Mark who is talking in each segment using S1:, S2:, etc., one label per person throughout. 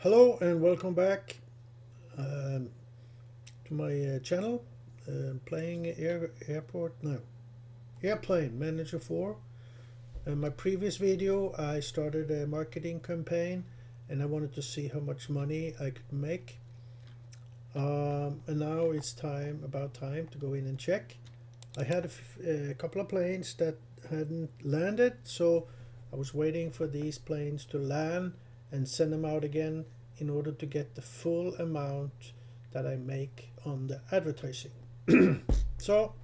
S1: Hello and welcome back to my channel. Playing Airplane Manager 4. In my previous video, I started a marketing campaign, and I wanted to see how much money I could make. And now it's about time to go in and check. I had a couple of planes that hadn't landed, so I was waiting for these planes to land and send them out again in order to get the full amount that I make on the advertising. So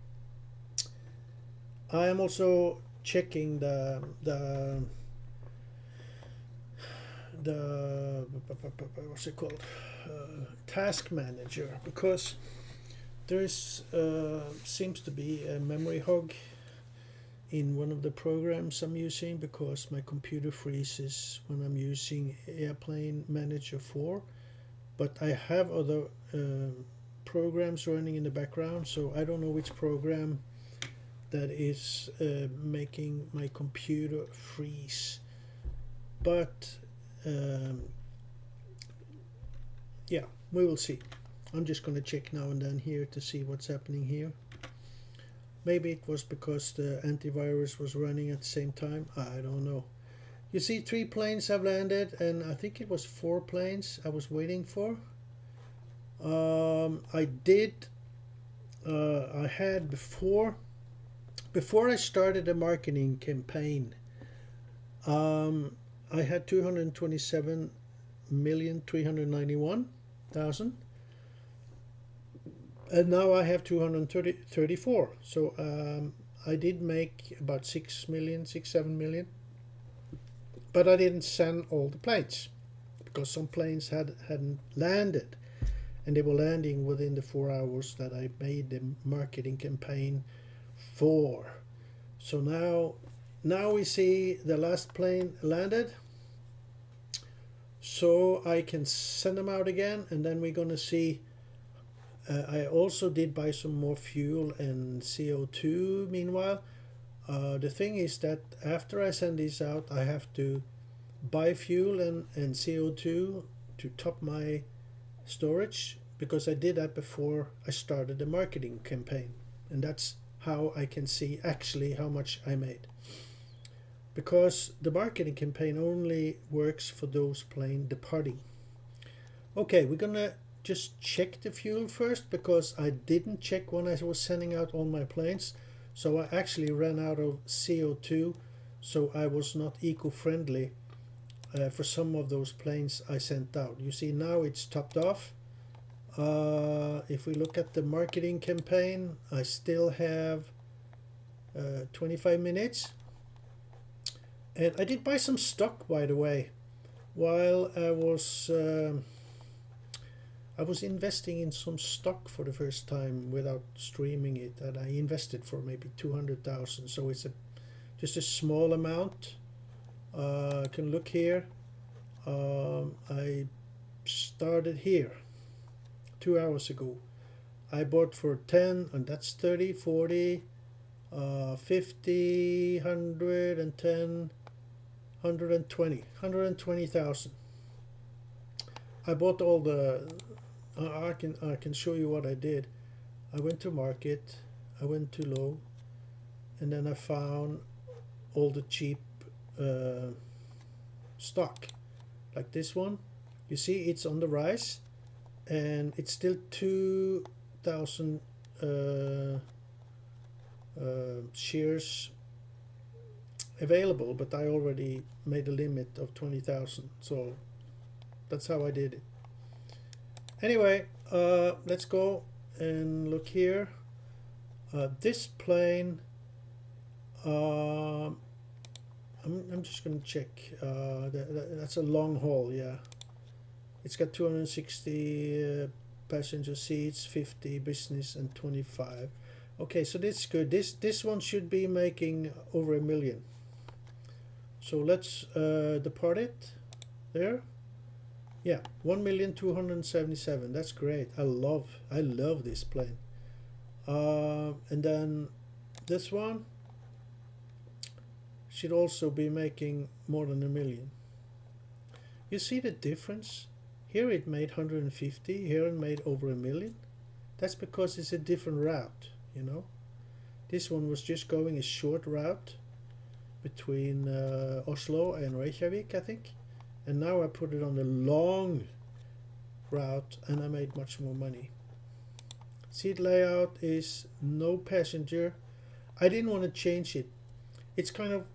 S1: I am also checking the what's it called, task manager, because there is seems to be a memory hog in one of the programs I'm using, because my computer freezes when I'm using Airplane Manager 4. But I have other programs running in the background, so I don't know which program that is making my computer freeze. But yeah, we will see. I'm just going to check now and then here to see what's happening here. Maybe it was because the antivirus was running at the same time. I don't know. You see 3 planes have landed, and I think it was 4 planes I was waiting for. I had before I started the marketing campaign, I had 227,391,000. And now I have 234. So I did make about 6 million, 7 million. But I didn't send all the planes, because some planes hadn't landed, and they were landing within the 4 hours that I made the marketing campaign for. So now we see the last plane landed, so I can send them out again, and then we're gonna see. I also did buy some more fuel and CO2 meanwhile. The thing is that after I send these out, I have to buy fuel and CO2 to top my storage, because I did that before I started the marketing campaign. And that's how I can see actually how much I made. Because the marketing campaign only works for those planes departing. Okay, we're gonna just check the fuel first, because I didn't check when I was sending out all my planes. So I actually ran out of CO2, so I was not eco-friendly for some of those planes I sent out. You see now it's topped off. If we look at the marketing campaign, I still have 25 minutes. And I did buy some stock, by the way, while I was investing in some stock for the first time without streaming it, and I invested for maybe 200,000. So it's just a small amount. You can look here. I started here 2 hours ago. I bought for 10, and that's 30, 40, 50, 100, and 10, 120,000. I bought all the. I can show you what I did. I went to market, I went to low, and then I found all the cheap stock, like this one. You see it's on the rise, and it's still 2,000 shares available, but I already made a limit of 20,000, so that's how I did it. Anyway, let's go and look here. This plane, I'm just going to check. That's a long haul, yeah. It's got 260 passenger seats, 50 business, and 25. Okay, so that's good. This one should be making over 1 million. So let's depart it there. Yeah, 1,277,000. That's great. I love this plane. And then this one should also be making more than 1 million. You see the difference? Here it made 150, here it made over a million. That's because it's a different route, you know. This one was just going a short route between Oslo and Reykjavik, I think. And now I put it on the long route and I made much more money. Seat layout is no passenger. I didn't want to change it. It's kind of,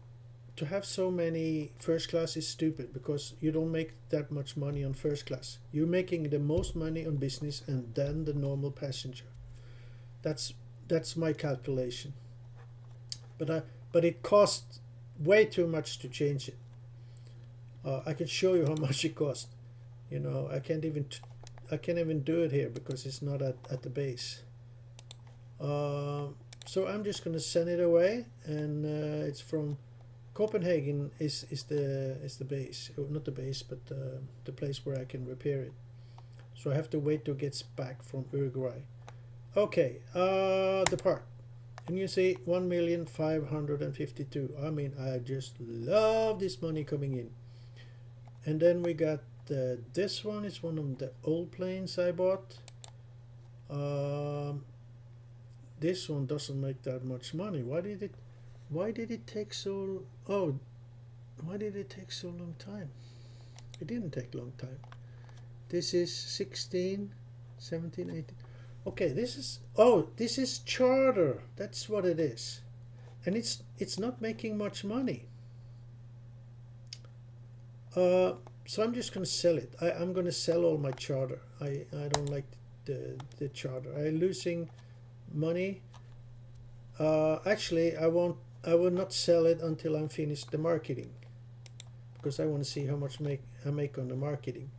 S1: to have so many first class is stupid because you don't make that much money on first class. You're making the most money on business and then the normal passenger. That's my calculation. But it costs way too much to change it. I can show you how much it cost. You know, I can't even do it here because it's not at the base. So I'm just going to send it away, and it's from Copenhagen is the base, not the base, but the place where I can repair it. So I have to wait till it gets back from Uruguay. Okay, the part, and you see 1,552,000. I mean, I just love this money coming in. And then we got this one is one of the old planes I bought. This one doesn't make that much money. Why did it take so? Oh, why did it take so long time? It didn't take a long time. This is 16, 17, 18. Okay, this is charter. That's what it is, and it's not making much money. So I'm just going to sell it. I'm going to sell all my charter. I don't like the charter. I'm losing money. Actually, I will not sell it until I'm finished the marketing, because I want to see how much I make on the marketing.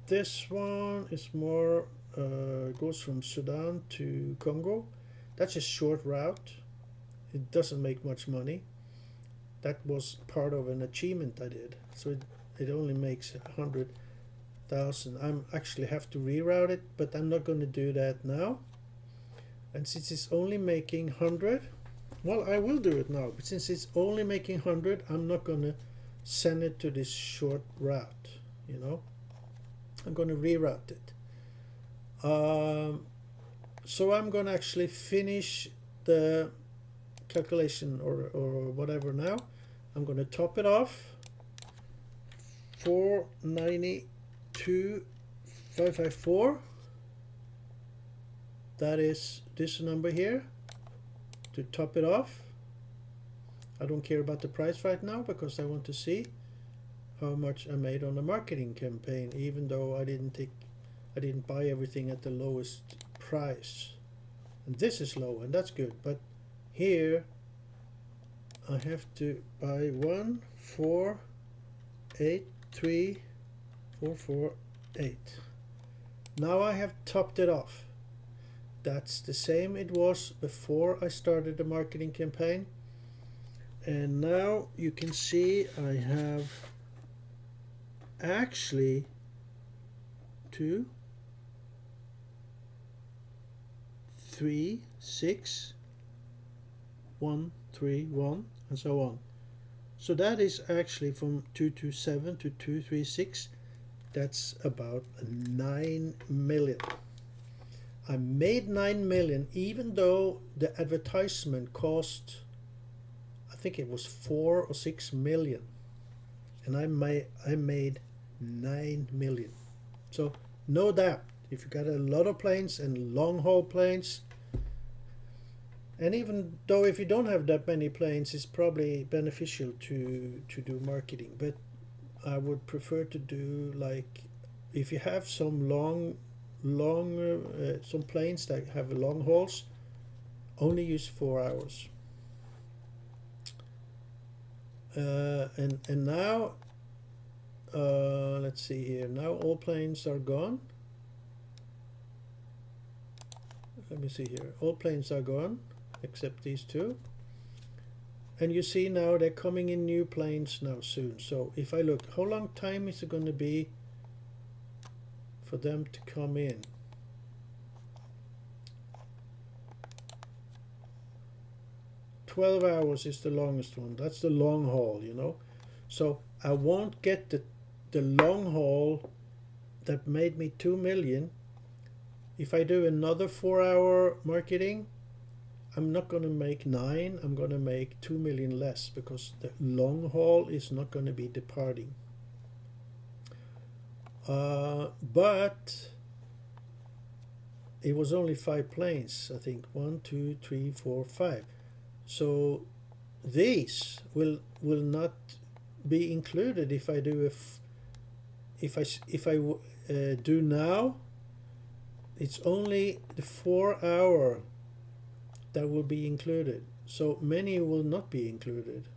S1: This one is more goes from Sudan to Congo. That's a short route. It doesn't make much money. That was part of an achievement I did, so it only makes 100,000. I'm actually have to reroute it, but I'm not going to do that now. And since it's only making 100, well, I will do it now. But since it's only making 100, I'm not going to send it to this short route. You know, I'm going to reroute it. So I'm going to actually finish the calculation or whatever now. I'm going to top it off. 492,554. That is this number here to top it off. I don't care about the price right now because I want to see how much I made on the marketing campaign, even though I didn't buy everything at the lowest price. And this is low, and that's good. But here I have to buy 1, 4, 8, 3, 4, 4, 8. Now I have topped it off. That's the same it was before I started the marketing campaign. And now you can see I have actually 2, 3, 6, 1, 3, 1, and so on. So that is actually from 227 to 236. That's about 9 million. I made 9 million, even though the advertisement cost, I think it was 4 or 6 million, and I made 9 million. So no doubt, if you got a lot of planes and long haul planes, and even though if you don't have that many planes, it's probably beneficial to do marketing. But I would prefer to do, like, if you have some some planes that have long hauls, only use 4 hours. And now let's see here. Now all planes are gone. Let me see here. All planes are gone except these two. And you see now they're coming in new planes now soon. So if I look, how long time is it going to be for them to come in? $12 hours is the longest one. That's the long haul, you know. So I won't get the long haul that made me 2 million. If I do another 4-hour marketing, I'm not going to make 9, I'm going to make 2 million less, because the long haul is not going to be departing. But it was only 5 planes, I think. 1, 2, 3, 4, 5. So these will not be included if I do if I do now. It's only the 4-hour that will be included. So many will not be included.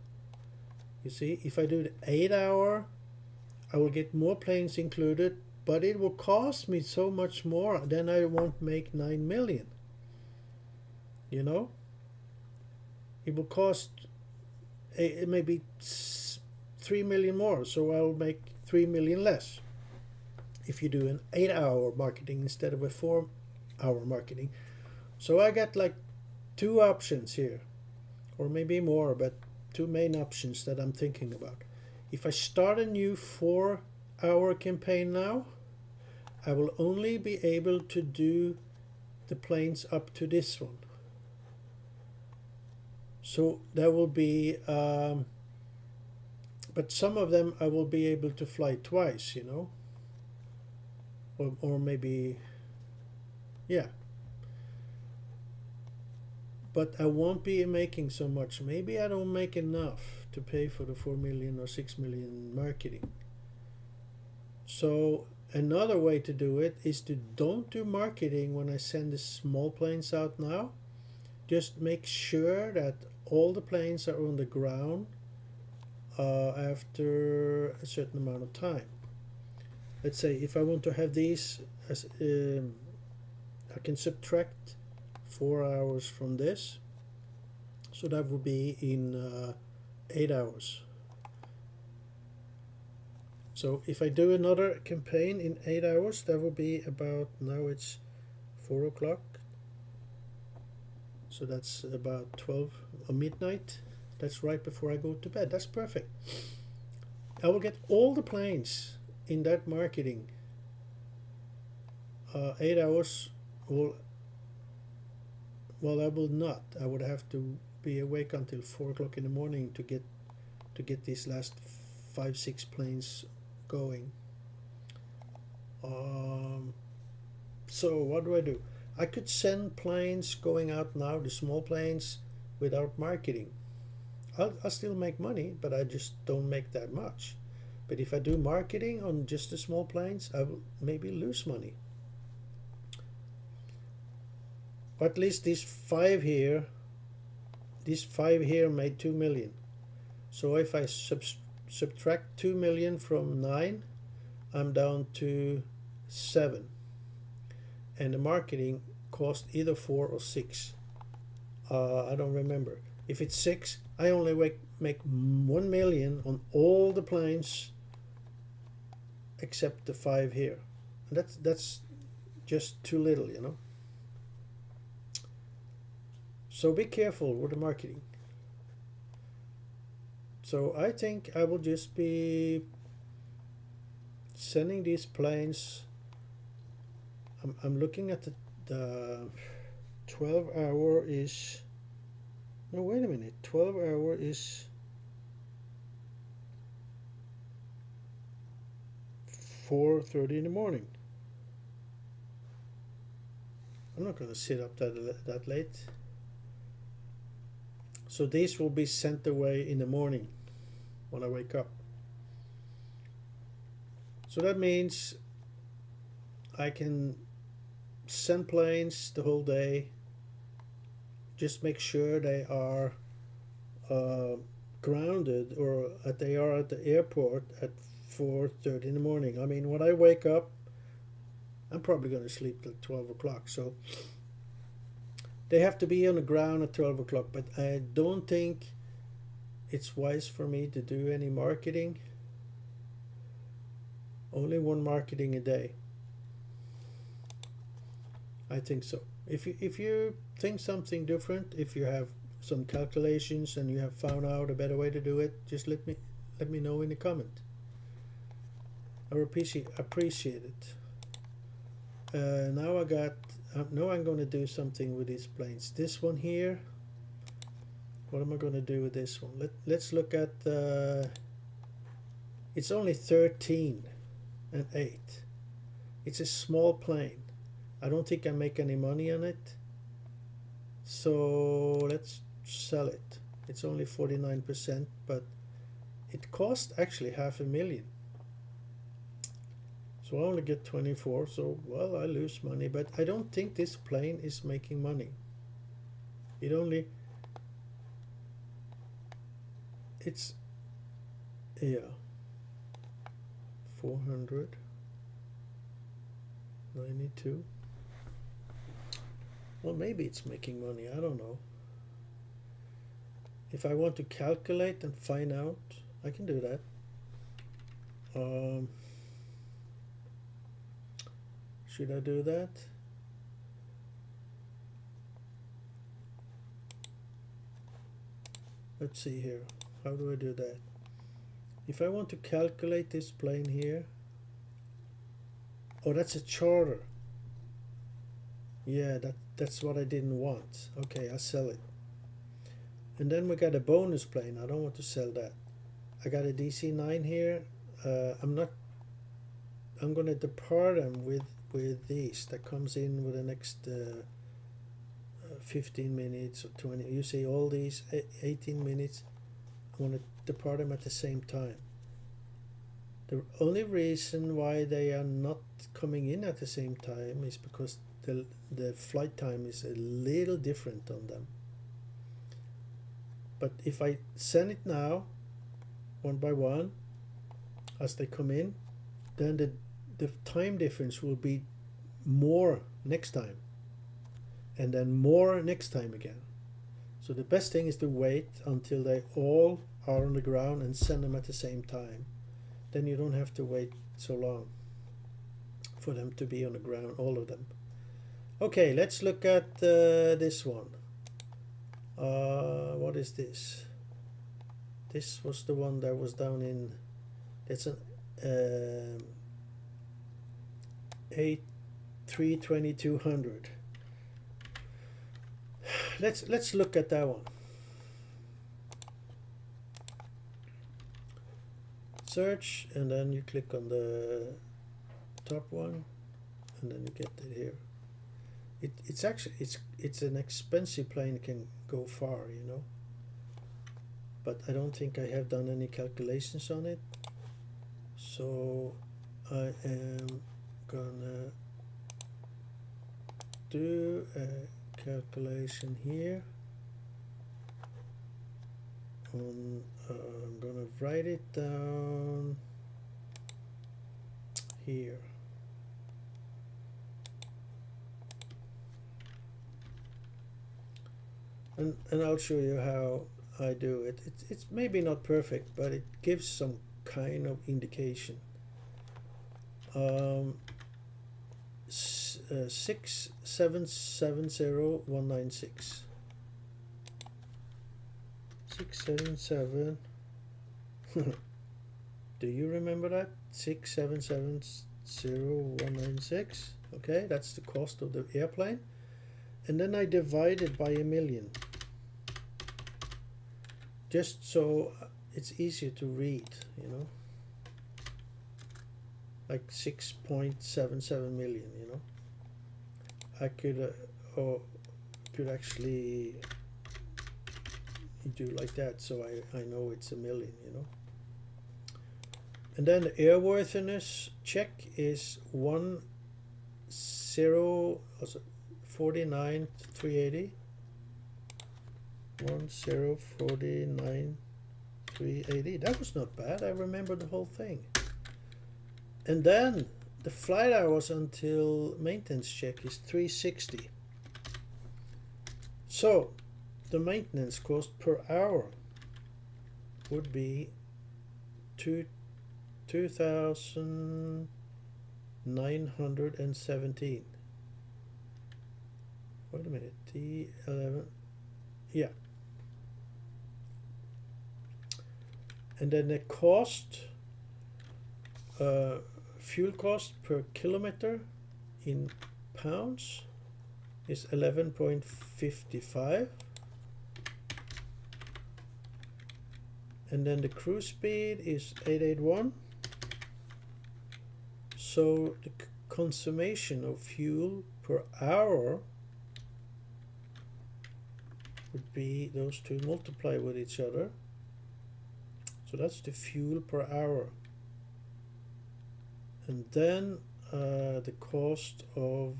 S1: You see, if I do the 8-hour, I will get more planes included, but it will cost me so much more. Then I won't make 9 million. You know, it will cost maybe 3 million more, so I'll make 3 million less if you do an 8-hour marketing instead of a 4-hour marketing. So I got like 2 options here, or maybe more, but 2 main options that I'm thinking about. If I start a new 4-hour campaign now, I will only be able to do the planes up to this one. So there will be, but some of them I will be able to fly twice, you know, or maybe, yeah. But I won't be making so much. Maybe I don't make enough to pay for the 4 million or 6 million marketing. So another way to do it is to don't do marketing when I send the small planes out now. Just make sure that all the planes are on the ground after a certain amount of time. Let's say if I want to have these as I can subtract 4 hours from this, so that would be in 8 hours. So if I do another campaign in 8 hours, that will be about, now it's 4 o'clock, so that's about 12 or midnight. That's right before I go to bed. That's perfect. I will get all the planes in that marketing. 8 hours will, well, I will not. I would have to be awake until 4 o'clock in the morning to get these last 5-6 planes going. So what do? I could send planes going out now, the small planes, without marketing. I'll still make money, but I just don't make that much. But if I do marketing on just the small planes, I will maybe lose money. But at least these 5 here made 2 million. So if I subtract 2 million from 9, I'm down to 7. And the marketing cost either 4 or 6. I don't remember. If it's 6, I only make 1 million on all the planes except the 5 here. And that's just too little, you know. So be careful with the marketing. So I think I will just be sending these planes. I'm looking at the 12-hour is, no, wait a minute, 12-hour is 4:30 in the morning. I'm not going to sit up that late. So these will be sent away in the morning when I wake up. So that means I can send planes the whole day. Just make sure they are grounded, or that they are at the airport at 4:30 in the morning. I mean, when I wake up, I'm probably going to sleep till 12 o'clock. So they have to be on the ground at 12 o'clock. But I don't think it's wise for me to do any marketing. Only one marketing a day. I think so. If you think something different, if you have some calculations and you have found out a better way to do it, just let me know in the comment. I appreciate it. Now I got. Now I'm going to do something with these planes. This one here. What am I going to do with this one? Let's look at. It's only 13 and 8. It's a small plane. I don't think I make any money on it. So let's sell it. It's only 49%, but it cost actually $500,000. So I only get 24, so well, I lose money, but I don't think this plane is making money. It's, yeah, 492. Well, maybe it's making money, I don't know. If I want to calculate and find out, I can do that. Should I do that? Let's see here. How do I do that? If I want to calculate this plane here, oh, that's a charter. Yeah, that's what I didn't want. Okay, I'll sell it. And then we got a bonus plane. I don't want to sell that. I got a DC-9 here. I'm going to depart them with these. That comes in with the next 15 minutes or 20. You see all these 18 minutes. I want to depart them at the same time. The only reason why they are not coming in at the same time is because the flight time is a little different on them. But if I send it now, one by one, as they come in, then the time difference will be more next time, and then more next time again. So the best thing is to wait until they all are on the ground and send them at the same time. Then you don't have to wait so long for them to be on the ground, all of them. Okay, let's look at this one. What is this? This was the one that was down in. That's an A320-200. Let's look at that one. Search, and then you click on the top one, and then you get it here. It's actually it's an expensive plane, can go far, you know. But I don't think I have done any calculations on it, so I am gonna do a calculation here. I'm gonna write it down here. And I'll show you how I do it. It's maybe not perfect, but it gives some kind of indication. 6770196. 677. Do you remember that? 6770196. Okay, that's the cost of the airplane. And then I divide it by 1,000,000. Just so it's easier to read, you know. Like 6.77 million, you know. I could actually do like that, so I know it's 1,000,000, you know. And then the airworthiness check is 1049,380. 1049,380. That was not bad. I remember the whole thing. And then the flight hours until maintenance check is 360. So the maintenance cost per hour would be 2,917. Wait a minute, T11, yeah. And then the cost fuel cost per kilometer in pounds is 11.55, and then the cruise speed is 881. So the consumption of fuel per hour would be those two multiply with each other. So that's the fuel per hour. And then the cost of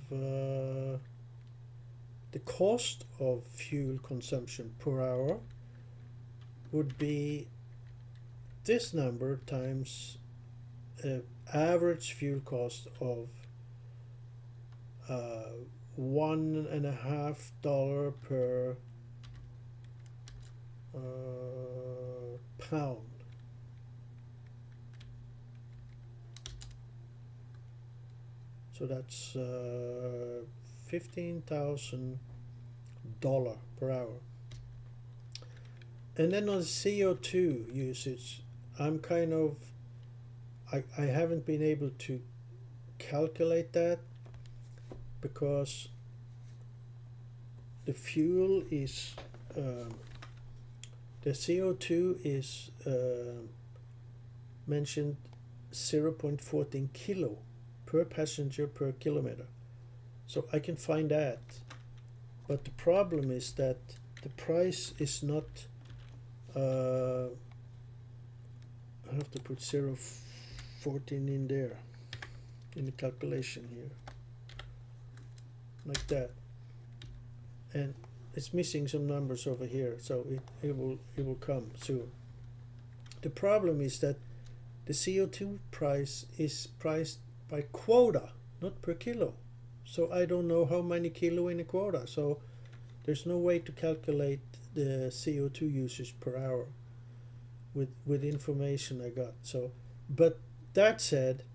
S1: fuel consumption per hour would be this number times average fuel cost of $1.50 per pound. So that's $15,000 per hour. And then on CO2 usage, I'm kind of, I haven't been able to calculate that because the fuel is, the CO2 is mentioned 0.14 kilo per passenger per kilometer. So I can find that. But the problem is that the price is not, I have to put 0.14 in there in the calculation here, like that, and it's missing some numbers over here, so it will come soon. The problem is that the CO2 price is priced by quota, not per kilo. So I don't know how many kilo in a quota, so there's no way to calculate the CO2 usage per hour with information I got. So, but that said,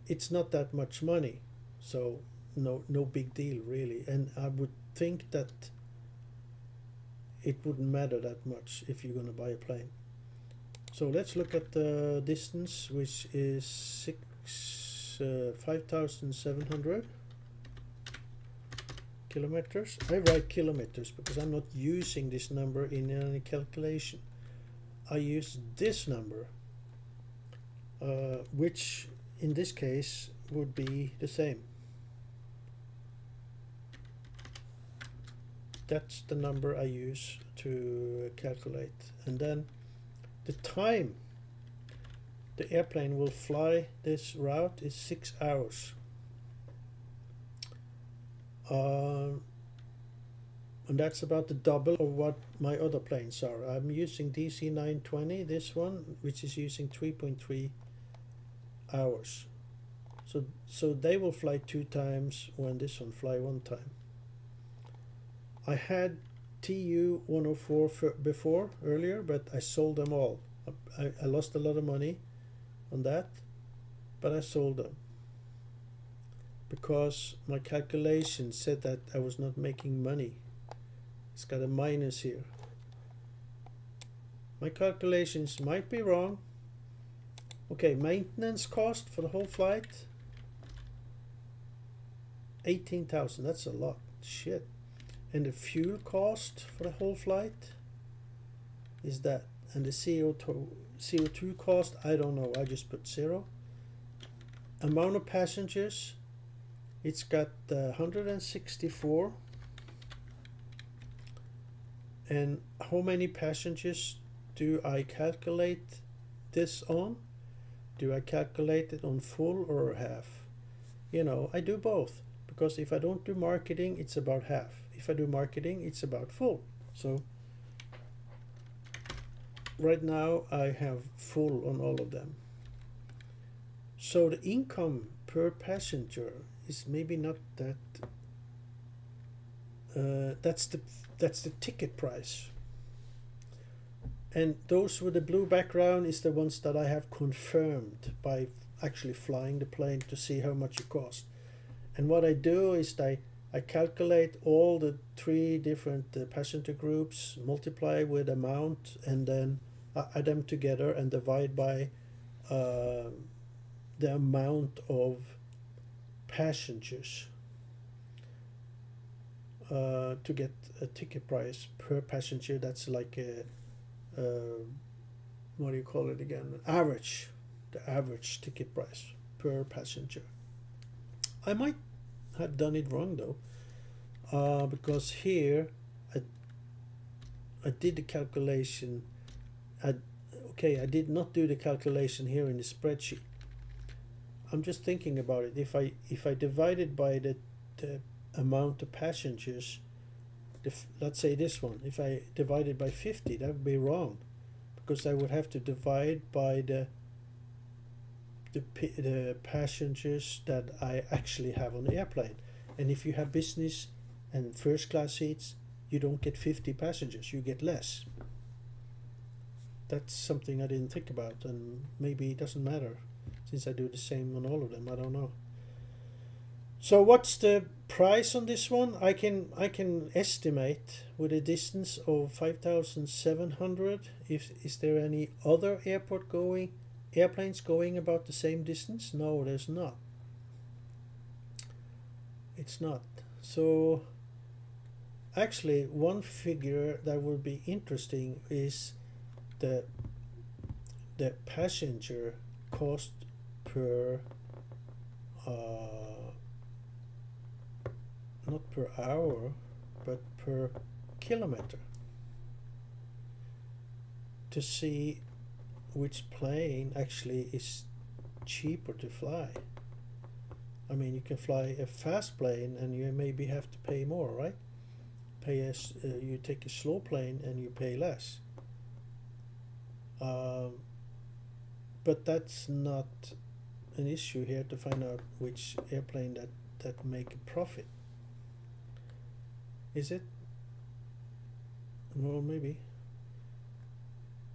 S1: it's not that much money, so no big deal really. And I would think that it wouldn't matter that much if you're going to buy a plane. So let's look at the distance, which is 5,700 kilometers. I write kilometers because I'm not using this number in any calculation. I use this number, which in this case would be the same. That's the number I use to calculate. And then the time the airplane will fly this route is 6 hours. And that's about the double of what my other planes are. I'm using DC-920, this one, which is using 3.3 hours. So they will fly 2 times when this one fly 1 time. I had TU-104 before, earlier, but I sold them all. I lost a lot of money on that, but I sold them because my calculation said that I was not making money. It's got a minus here. My calculations might be wrong. Okay, maintenance cost for the whole flight, 18,000. That's a lot. Shit. And the fuel cost for the whole flight is that. And the CO2 cost, I don't know. I just put 0. Amount of passengers, it's got 164. And how many passengers do I calculate this on? Do I calculate it on full or half? You know, I do both. Because if I don't do marketing, it's about half. If I do marketing, it's about full. So right now I have full on all of them. So the income per passenger is maybe not that. That's the ticket price. And those with the blue background is the ones that I have confirmed by actually flying the plane to see how much it costs. And what I do is I calculate all the 3 different passenger groups, multiply with amount, and then add them together and divide by the amount of passengers to get a ticket price per passenger. That's like a what do you call it again? Average, the average ticket price per passenger. I might have done it wrong though, because here I did the calculation. Okay, I did not do the calculation here in the spreadsheet. I'm just thinking about it. If I divide it by the amount of passengers, let's say this one, if I divide it by 50, that would be wrong, because I would have to divide by the passengers that I actually have on the airplane. And if you have business and first class seats, you don't get 50 passengers, you get less. That's something I didn't think about, and maybe it doesn't matter since I do the same on all of them. I don't know. So what's the price on this one? I can estimate with a distance of 5,700. Is there any other airplanes going about the same distance? No, there's not. It's not. So actually, one figure that would be interesting is the passenger cost per not per hour but per kilometer, to see which plane actually is cheaper to fly. I mean, you can fly a fast plane and you maybe have to pay more, right? You take a slow plane and you pay less. But that's not an issue here to find out which airplane that make a profit. Is it? Well, maybe.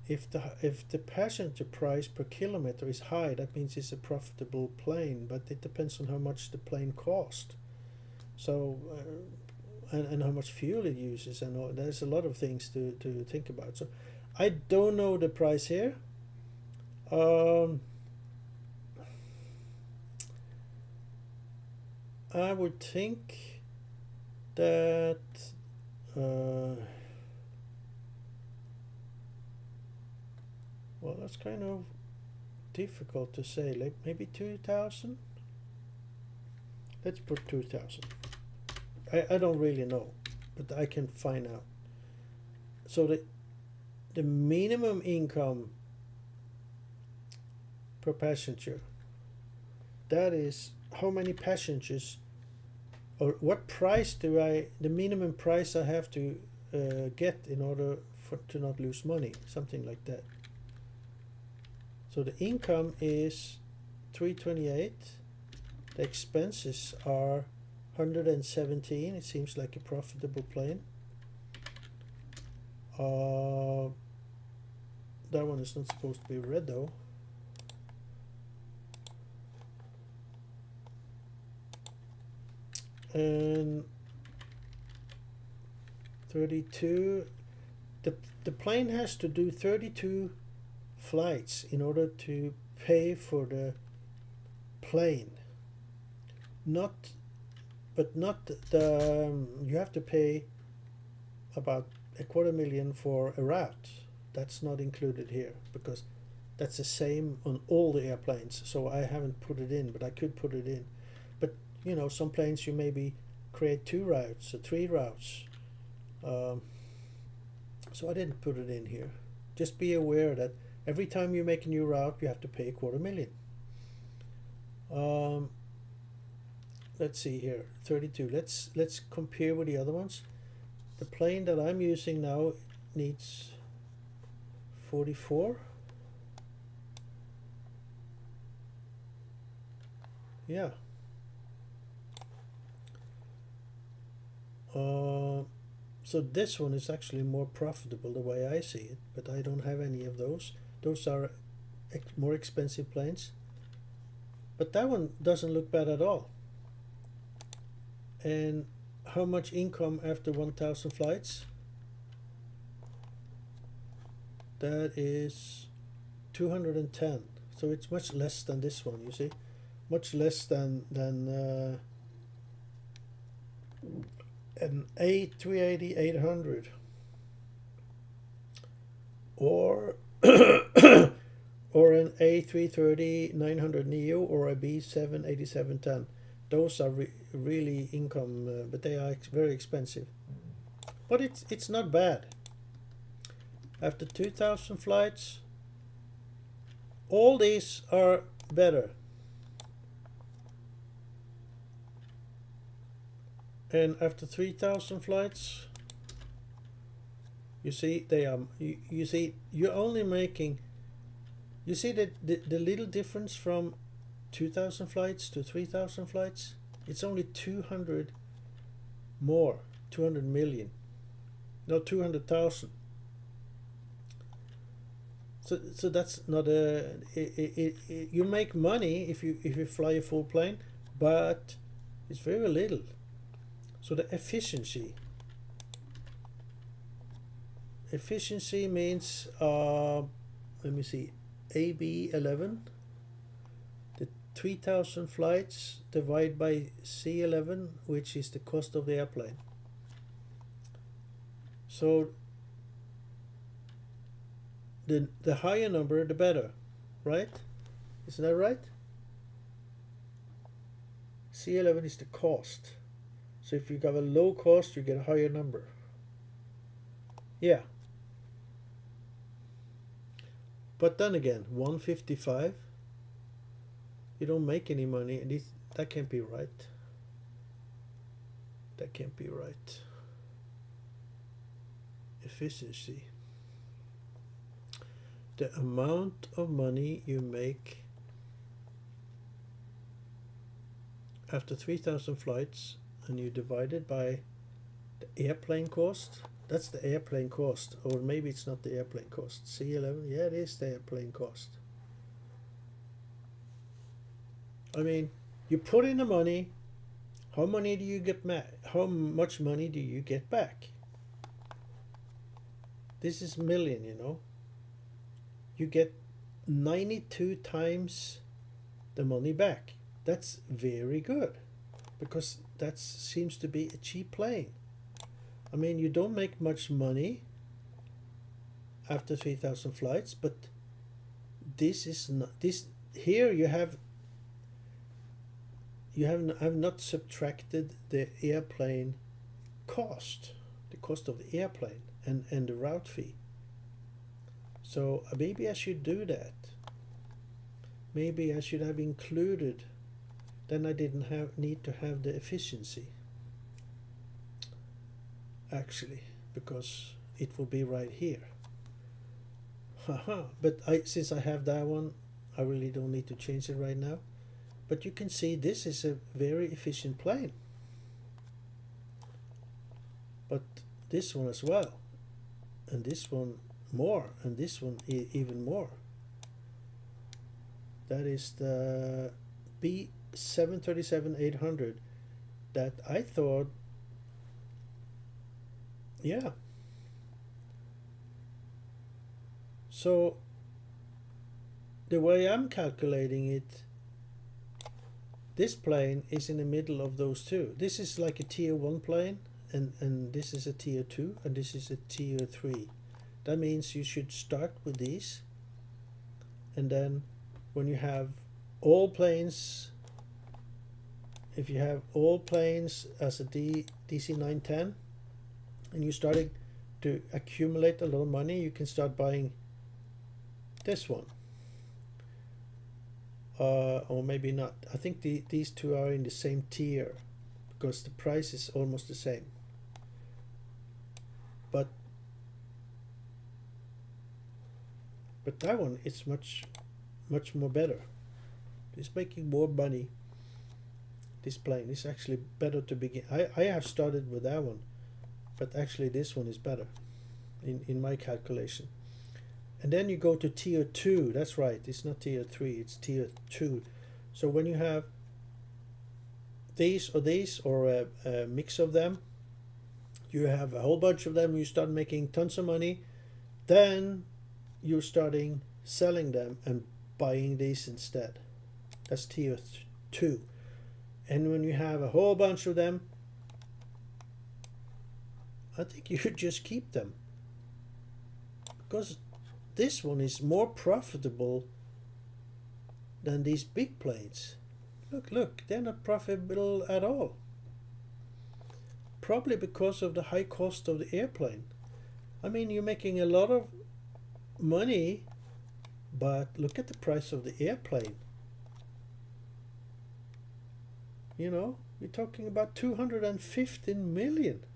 S1: If the passenger price per kilometer is high, that means it's a profitable plane, but it depends on how much the plane cost. So and how much fuel it uses, and all. There's a lot of things to think about. So I don't know the price here. I would think that well, that's kind of difficult to say. Like maybe 2,000. Let's put 2,000. I don't really know, but I can find out. So the minimum income per passenger, that is how many passengers, or what price the minimum price I have to get in order to not lose money, something like that. So the income is 328, the expenses are 117. It seems like a profitable plane. That one is not supposed to be red though. And 32, the plane has to do 32 flights in order to pay for the plane. Not the you have to pay about $250,000 for a route. That's not included here because that's the same on all the airplanes. So I haven't put it in, but I could put it in. But you know, some planes you maybe create 2 routes or 3 routes. So I didn't put it in here. Just be aware that every time you make a new route, you have to pay $250,000. Let's see here, 32. Let's compare with the other ones. The plane that I'm using now needs 44. Yeah. So this one is actually more profitable the way I see it, but I don't have any of those. Those are more expensive planes. But that one doesn't look bad at all. And how much income after 1,000 flights? That is 210. So it's much less than this one, you see, much less than an A380 800 or or an A330 900 Neo or a B7 8710. Those are really income, but they are very expensive. But it's not bad. After 2,000 flights, all these are better. And after 3,000 flights, you see they are. You see you're only making. You see that the little difference from 2,000 flights to 3,000 flights. It's only 200 more, 200 million, no 200,000. So that's not a. You make money if you fly a full plane, but it's very little. So the efficiency means let me see, AB11, the 3,000 flights divided by C11, which is the cost of the airplane. So the higher number the better, right? Isn't that right? C11 is the cost. So if you have a low cost, you get a higher number. Yeah. But then again, 155, you don't make any money, and that can't be right. That can't be right. Efficiency. The amount of money you make after 3,000 flights, and you divide it by the airplane cost. That's the airplane cost, or maybe it's not the airplane cost. C11, yeah, it is the airplane cost. I mean, you put in the money. How money do you get back? How much money do you get back? This is million, you know. You get 92 times the money back. That's very good, because that seems to be a cheap plane. I mean, you don't make much money after 3,000 flights, but this is not this. Here you have I've not subtracted the airplane cost, the cost of the airplane and the route fee. So maybe I should do that. Maybe I should have included. Then I didn't need to have the efficiency. Actually, because it will be right here. Haha. But since I have that one, I really don't need to change it right now. But you can see this is a very efficient plane. But this one as well, and this one more, and this one even more. That is the B737-800 that I thought, yeah. So the way I'm calculating it, this plane is in the middle of those two. This is like a tier 1 plane, and this is a tier 2, and this is a tier 3. That means you should start with these, and then when you have all planes, if you have all planes as a DC-910, and you're starting to accumulate a lot of money, you can start buying this one. Or maybe not. I think these two are in the same tier, because the price is almost the same. But that one is much more better. It's making more money. This plane is actually better to begin. I have started with that one, but actually this one is better in my calculation. And then you go to tier 2. That's right, it's not tier 3, it's tier 2. So when you have these or a mix of them, you have a whole bunch of them, you start making tons of money, then you're starting selling them and buying these instead. That's tier 2. And when you have a whole bunch of them, I think you should just keep them, because this one is more profitable than these big planes. Look, they're not profitable at all. Probably because of the high cost of the airplane. I mean, you're making a lot of money, but look at the price of the airplane. You know, we're talking about 215 million.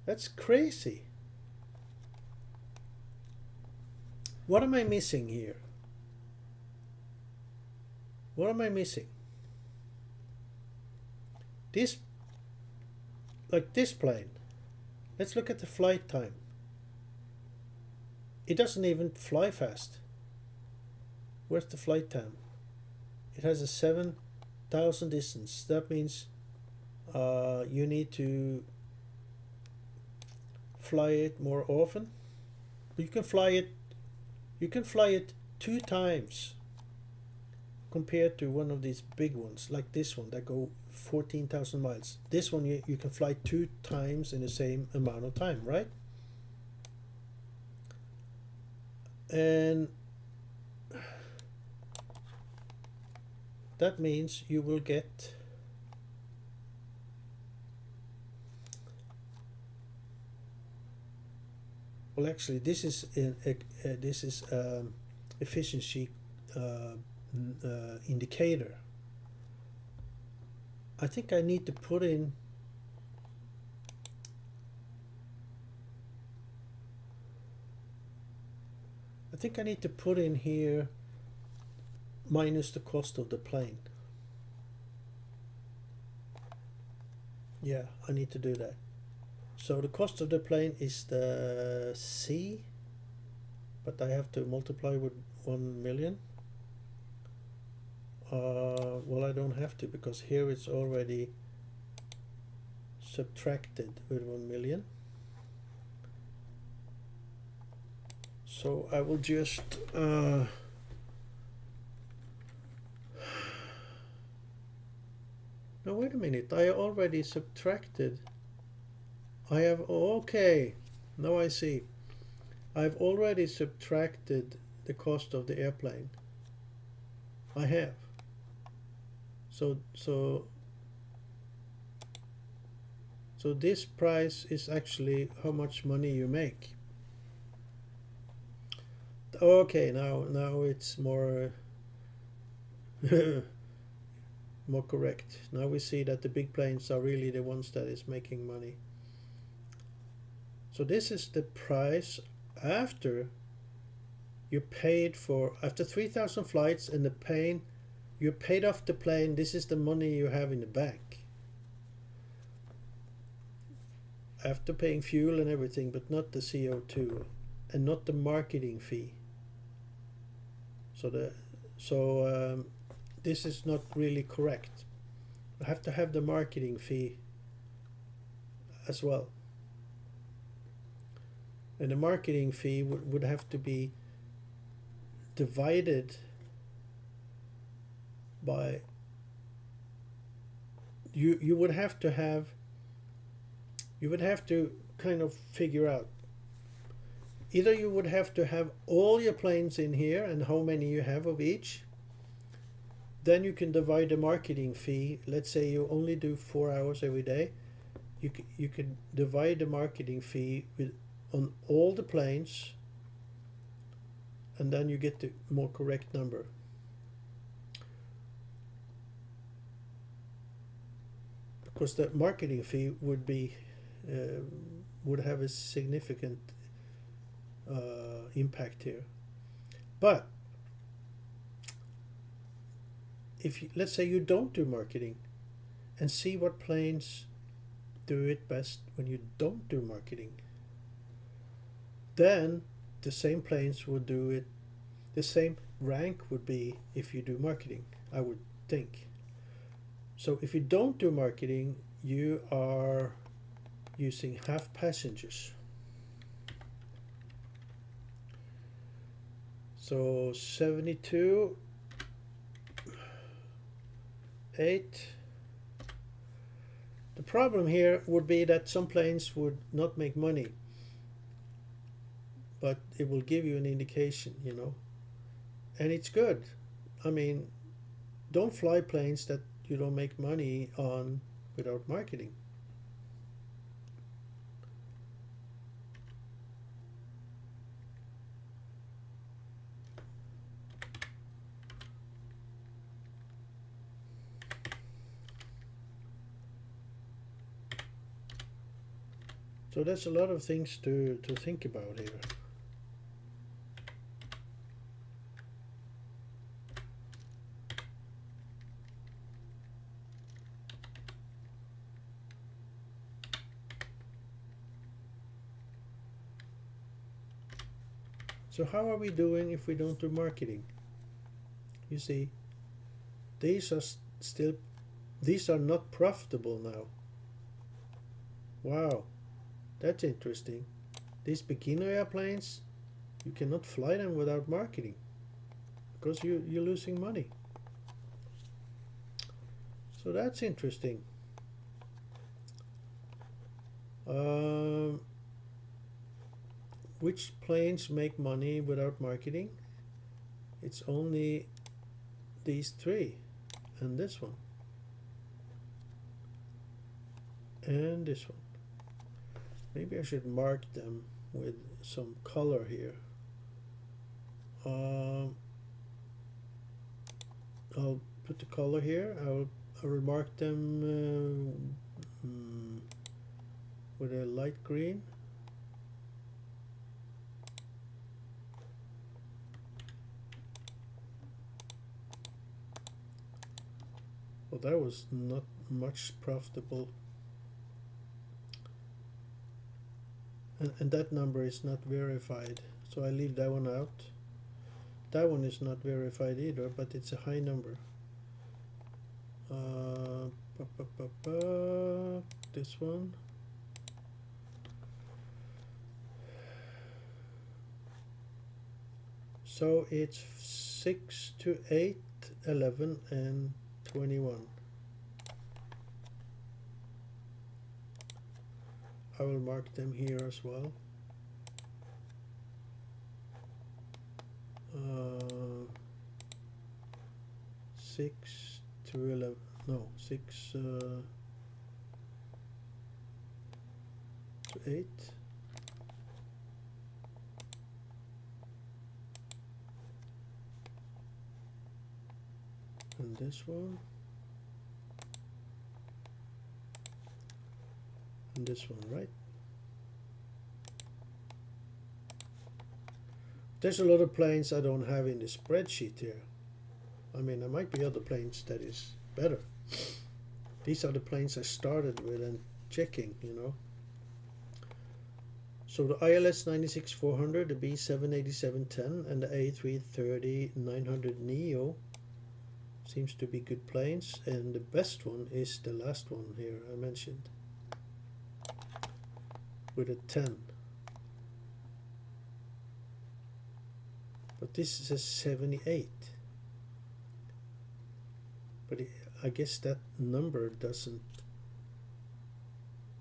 S1: That's crazy. What am I missing here? What am I missing? This, like this plane. Let's look at the flight time. It doesn't even fly fast. Where's the flight time? It has a 7,000 distance. That means you need to fly it more often. But you can fly it 2 times compared to one of these big ones like this one that go 14,000 miles. This one you can fly 2 times in the same amount of time, right? And that means you will get actually this is efficiency indicator. I think I need to put in here minus the cost of the plane. Yeah, I need to do that. So the cost of the plane is the C, but I have to multiply with 1 million. Well, I don't have to, because here it's already subtracted with 1 million. So I will just no, wait a minute, I already subtracted. I have, okay, now I see. I've already subtracted the cost of the airplane. I have. So this price is actually how much money you make. Okay, now it's more more correct. Now we see that the big planes are really the ones that is making money. So this is the price after you paid for, after 3,000 flights and the plane, you paid off the plane. This is the money you have in the bank after paying fuel and everything, but not the CO2 and not the marketing fee. So this is not really correct. I have to have the marketing fee as well. And the marketing fee would have to be divided by, you would have to kind of figure out, either you would have to have all your planes in here and how many you have of each. Then you can divide the marketing fee. Let's say you only do 4 hours every day. You can divide the marketing fee on all the planes, and then you get the more correct number. Because the marketing fee would be would have a significant impact here. But if you, let's say you don't do marketing, and see what planes do it best when you don't do marketing, then the same planes would do it, the same rank would be if you do marketing, I would think. So if you don't do marketing, you are using half passengers. So 72, 8. The problem here would be that some planes would not make money, but it will give you an indication, you know, and it's good. I mean, don't fly planes that you don't make money on without marketing. So there's a lot of things to think about here. So how are we doing if we don't do marketing? You see, these are not profitable now. Wow, that's interesting. These beginner airplanes, you cannot fly them without marketing because you're losing money. So that's interesting. Which planes make money without marketing? It's only these three and this one and this one. Maybe I should mark them with some color here. I'll put the color here. I'll mark them with a light green. Well, that was not much profitable. And that number is not verified, so I leave that one out. That one is not verified either, but it's a high number. This one. So it's 6 to 8, 11, and 21. I will mark them here as well. 6 to 11, no, 6 to 8. And this one. And this one, right? There's a lot of planes I don't have in the spreadsheet here. I mean, there might be other planes that is better. These are the planes I started with and checking, you know. So the ILS 96-400, the B787-10, and the A330-900 Neo seems to be good planes, and the best one is the last one here I mentioned with a 10. But this is a 78. But I guess that number doesn't.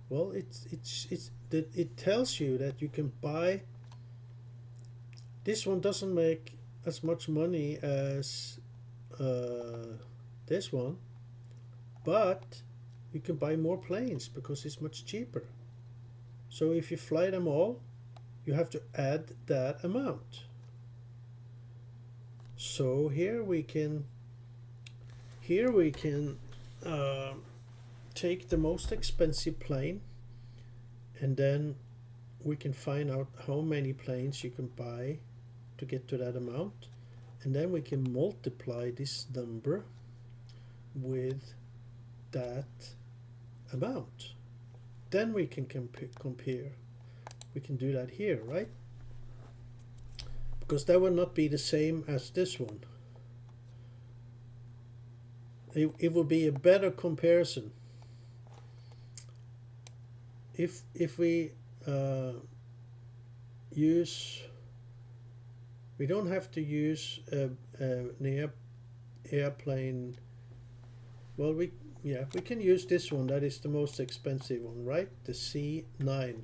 S1: Well, it tells you that you can buy. This one doesn't make as much money as this one, but you can buy more planes because it's much cheaper. So if you fly them all, you have to add that amount. So here we can take the most expensive plane, and then we can find out how many planes you can buy to get to that amount, and then we can multiply this number with that amount. Then we can compare. We can do that here, right? Because that will not be the same as this one. It will be a better comparison if we use We don't have to use an airplane. Well, we can use this one. That is the most expensive one, right? The C9.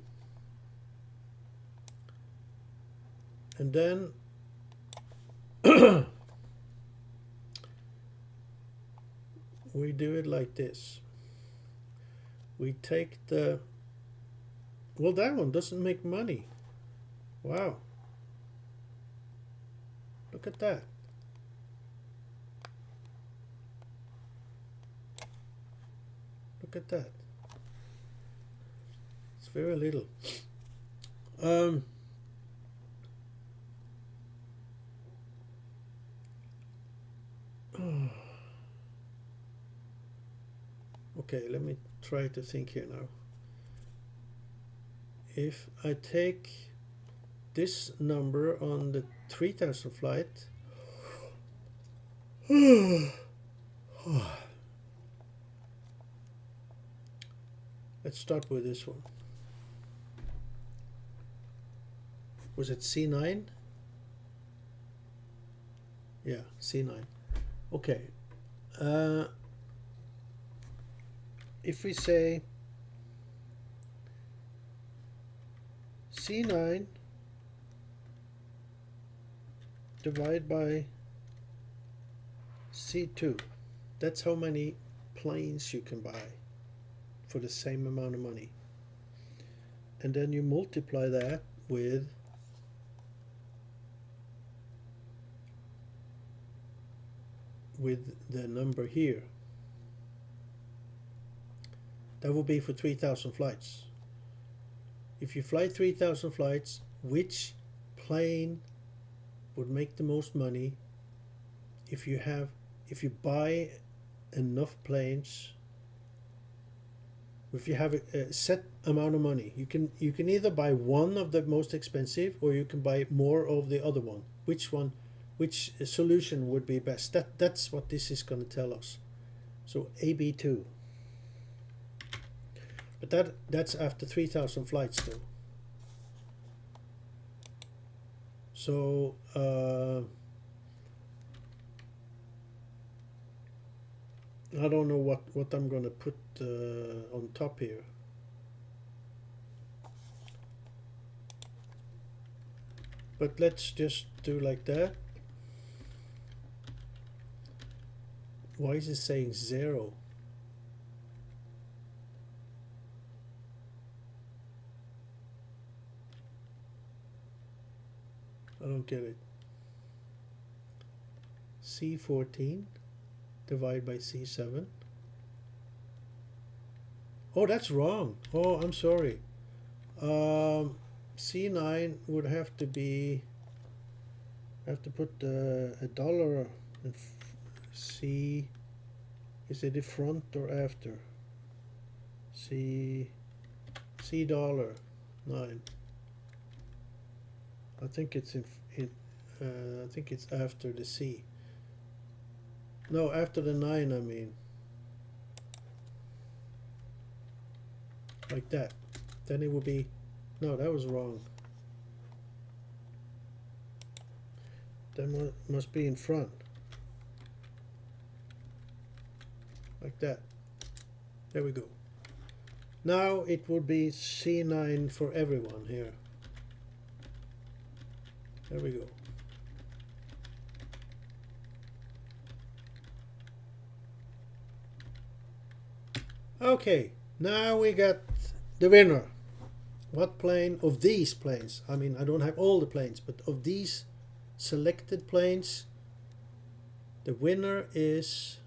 S1: And then we do it like this. We take the, well, that one doesn't make money. Wow. Look at that. Look at that. It's very little. Okay, let me try to think here now. If I take this number on the 3000 flight, let's start with this one. Was it C9? Yeah, C9. Okay. If we say C9 divide by C2, that's how many planes you can buy for the same amount of money. And then you multiply that with the number here. That will be for 3000 flights. If you fly 3000 flights, which plane would make the most money? If you buy enough planes, if you have a set amount of money, you can either buy one of the most expensive, or you can buy more of the other one. Which solution would be best? That's what this is going to tell us. So AB2. But that's after 3000 flights though. So I don't know what I'm going to put on top here. But let's just do like that. Why is it saying 0? I don't get it. C14 divided by C7. Oh, that's wrong. Oh, I'm sorry. C9 would have to be, I have to put a dollar and C, is it the front or after? C dollar 9. I think it's I think it's after the C. No, after the 9, I mean. Like that. Then it would be, no, that was wrong. That must be in front. Like that. There we go. Now it would be C9 for everyone here. There we go. Okay, now we got the winner. What plane of these planes? I mean, I don't have all the planes, but of these selected planes, the winner is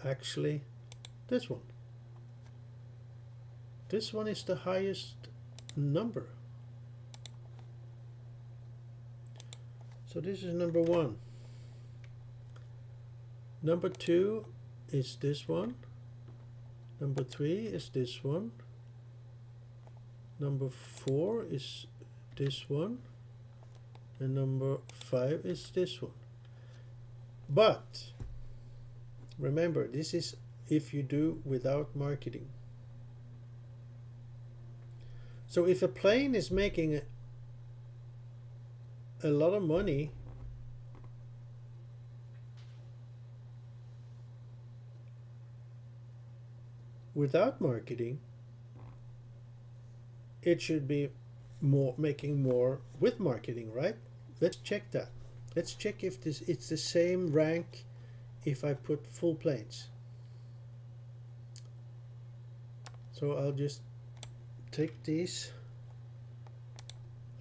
S1: actually this one. This one is the highest number. So this is number 1. Number 2 is this one. Number 3 is this one. Number 4 is this one. And number 5 is this one. But remember, this is if you do without marketing. So if a plane is making a lot of money, without marketing, it should be making more with marketing, right? Let's check that. Let's check if it's the same rank if I put full planes. So I'll just take these.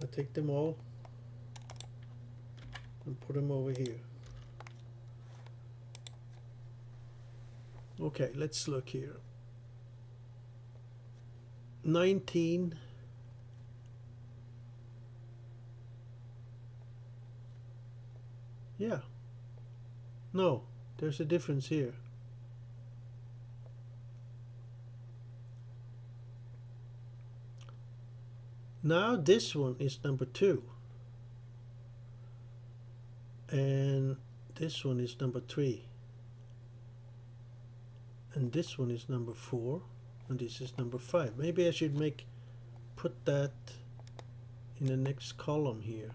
S1: I'll take them all and put them over here. Okay, let's look here. 19. Yeah. No, there's a difference here. Now this one is number 2. And this one is number 3. And this one is number 4. And this is number 5. Maybe I should put that in the next column here.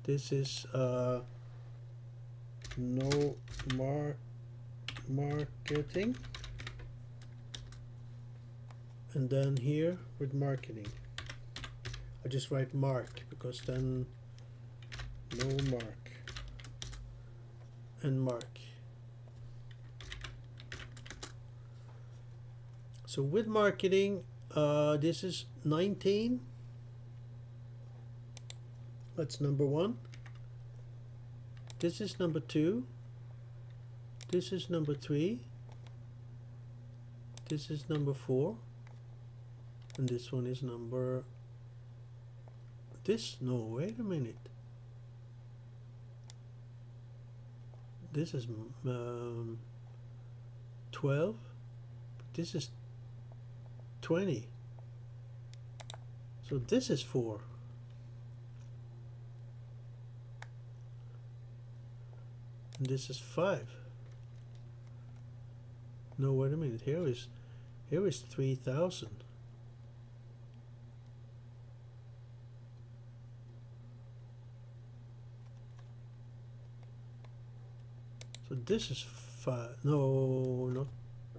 S1: This is no marketing, and then here with marketing I just write mark, because then no mark and mark. So with marketing, this is 19. That's number 1. This is number 2. This is number 3. This is number 4. And this one is number... No, wait a minute. This is 12. This is 20. So this is 4. And this is 5. No, wait a minute. Here is 3,000. So this is 5. No, not...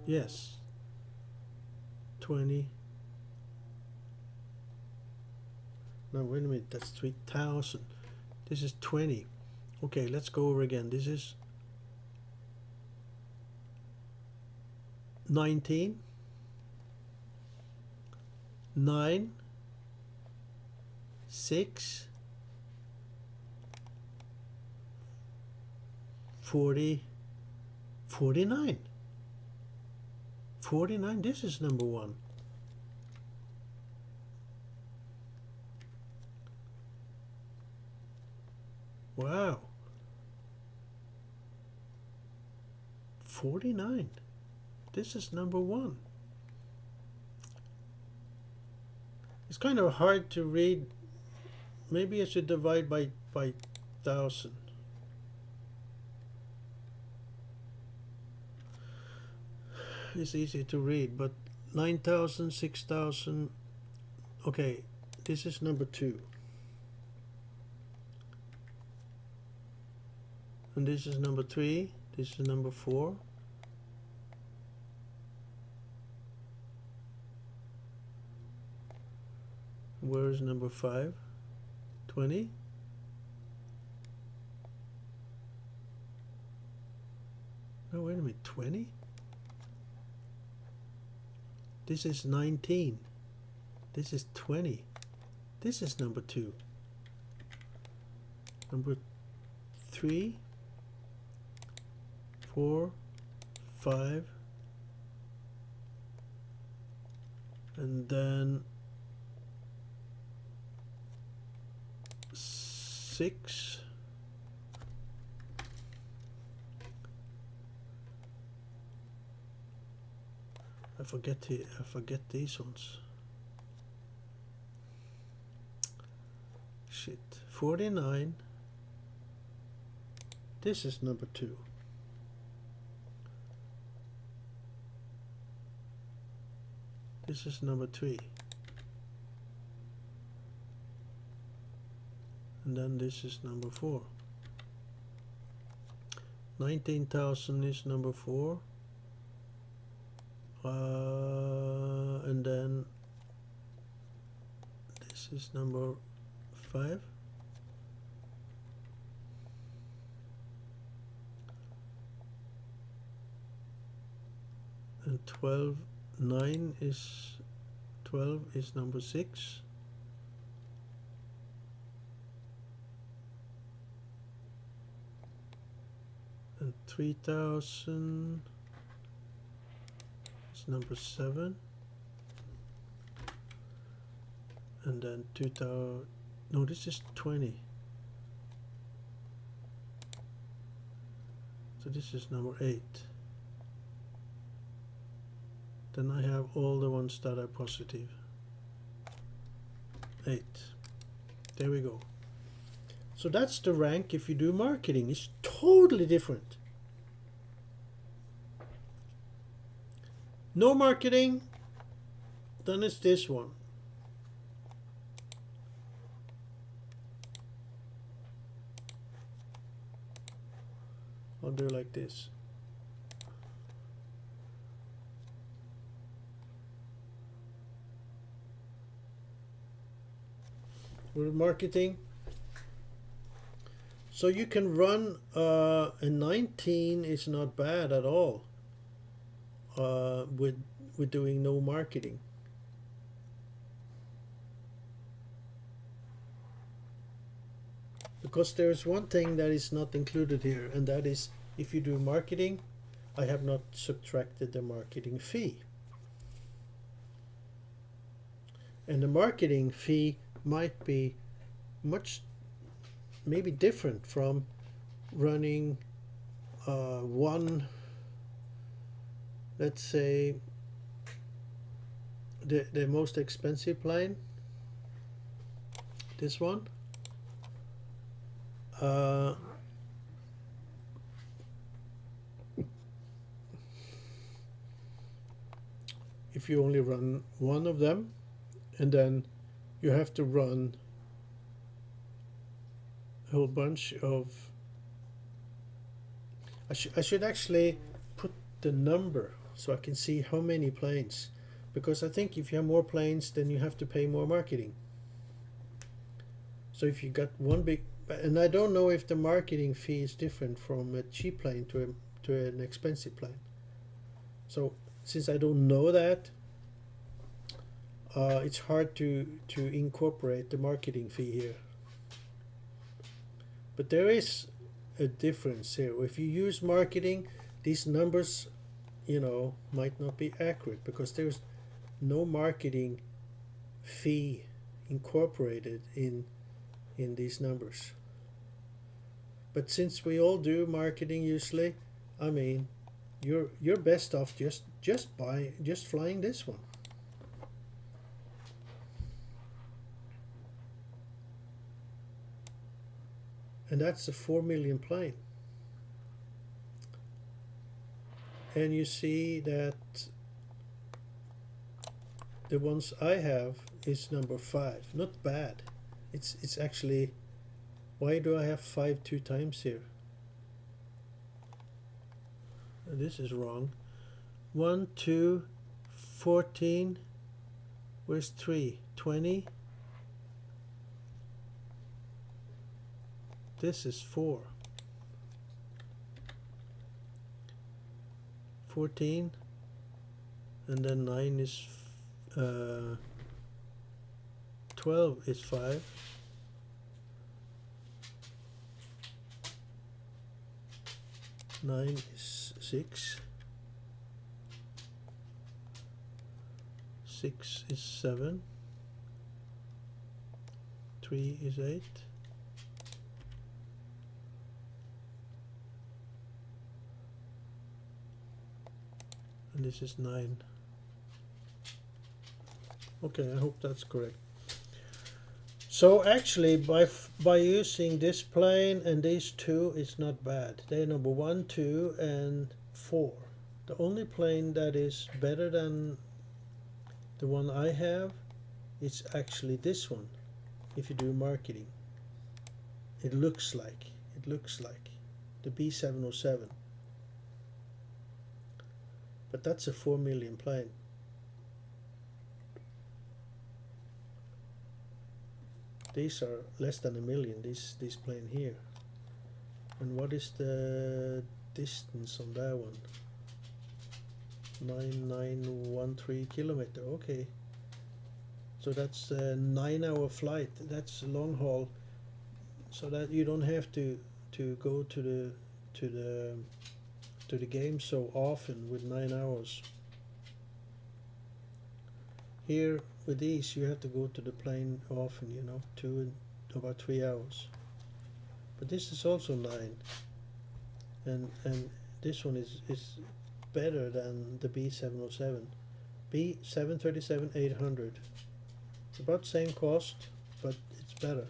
S1: Yes. 20. No, wait a minute. That's 3,000. This is 20. Okay, let's go over again. This is 19, 9, 6, 40, 49. 49, this is number 1. Wow. 49. This is number 1. It's kind of hard to read. Maybe I should divide by 1,000. It's easy to read, but 9,000, 6,000. Okay, this is number 2. And this is number 3. This is number 4. Where is number 5? 20. No, wait a minute. 20? This is 19. This is 20. This is number 2. Number 3, 4, 5, and then 6. I forget these ones. Shit. 49. This is number 2. This is number 3. and then this is number 4. 19,000 is number 4, and then this is number 5. And 12 is number 6. And 3,000 is number 7. And then 2,000, no, this is 20. So this is number 8. Then I have all the ones that are positive. 8. There we go. So that's the rank if you do marketing. It's totally different. No marketing, then it's this one. I'll do like this. With marketing, so you can run a 19 is not bad at all with doing no marketing. Because there's one thing that is not included here, and that is if you do marketing, I have not subtracted the marketing fee. And the marketing fee might be maybe different from running one, let's say the most expensive plane, this one, if you only run one of them, and then you have to run a whole bunch of, I should actually put the number so I can see how many planes, because I think if you have more planes then you have to pay more marketing. So if you got one big, and I don't know if the marketing fee is different from a cheap plane to an expensive plane. So since I don't know that, it's hard to incorporate the marketing fee here. But there is a difference here. If you use marketing, these numbers, might not be accurate because there's no marketing fee incorporated in these numbers. But since we all do marketing usually, I mean, you're best off just flying this one. And that's a 4 million plane. And you see that the ones I have is number 5. Not bad. It's actually, why do I have 5 2 times here? This is wrong. 1, 2, 14. Where's 3? 20. This is 4. 14. And then 9 is 12 is 5. 9 is 6. 6 is 7. 3 is 8. And this is 9. Okay, I hope that's correct. So actually by using this plane and these two, it's not bad. They're number 1, 2 and 4. The only plane that is better than the one I have is actually this one, if you do marketing. it looks like the B707, but that's a 4 million plane. These are less than a million, this plane here. And what is the distance on that one? 9913 kilometer. Okay, so that's a 9-hour flight. That's a long haul, so that you don't have to go to the game so often with 9 hours. Here with these you have to go to the plane often, you know, about 3 hours. But this is also 9, and this one is better than the B707. B737-800. It's about the same cost, but it's better,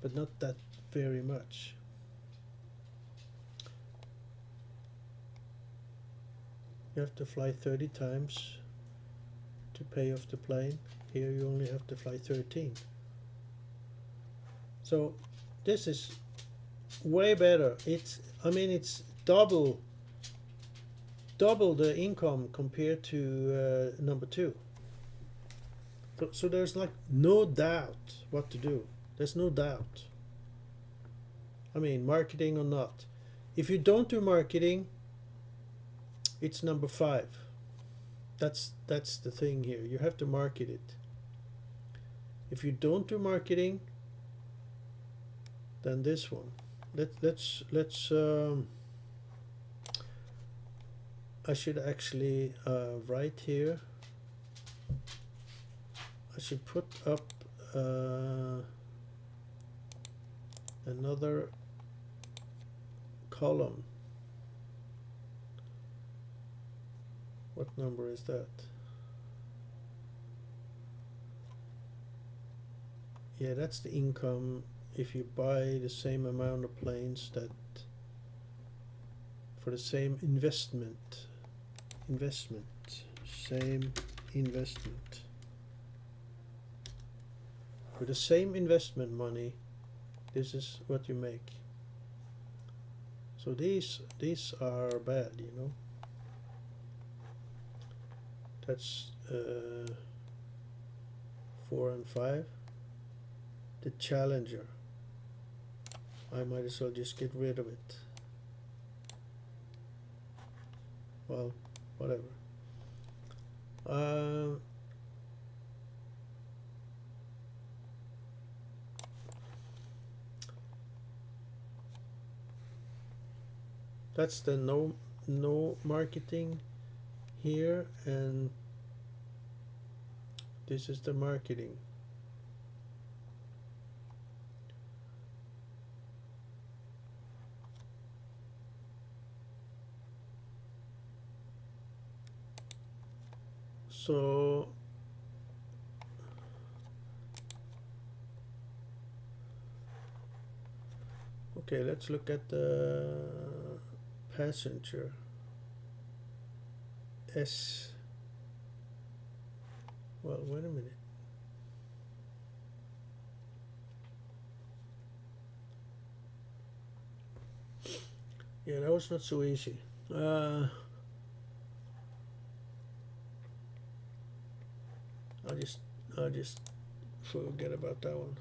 S1: but not that very much. You have to fly 30 times to pay off the plane. Here you only have to fly 13. So this is way better. I mean it's double the income compared to number 2. So there's like no doubt what to do. There's no doubt. I mean, marketing or not. If you don't do marketing, it's number 5. That's the thing here. You have to market it. If you don't do marketing, then this one. Let's I should actually write here. I should put up another column. What number is that? Yeah, that's the income if you buy the same amount of planes that for the same investment. Same investment. With the same investment money, this is what you make. So these are bad, you know. That's 4 and 5. The Challenger. I might as well just get rid of it. Well, whatever. That's the no marketing here, and this is the marketing. So okay, let's look at the passenger S. Well, wait a minute. Yeah, that was not so easy. I'll just forget about that one.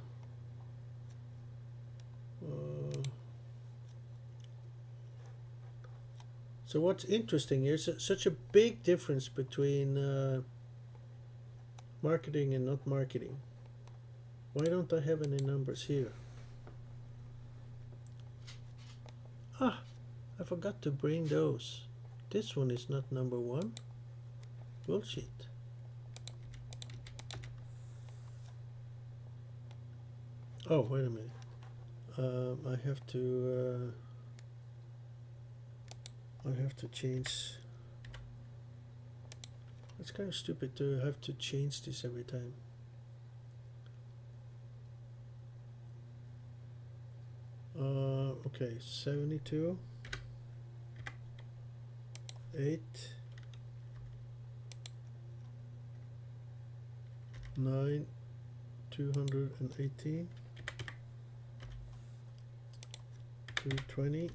S1: So what's interesting here is such a big difference between marketing and not marketing. Why don't I have any numbers here? Ah, I forgot to bring those. This one is not number 1. Bullshit. Oh, wait a minute. I have to change. It's kind of stupid to have to change this every time. Okay, 72, 8, 9, 218. 220.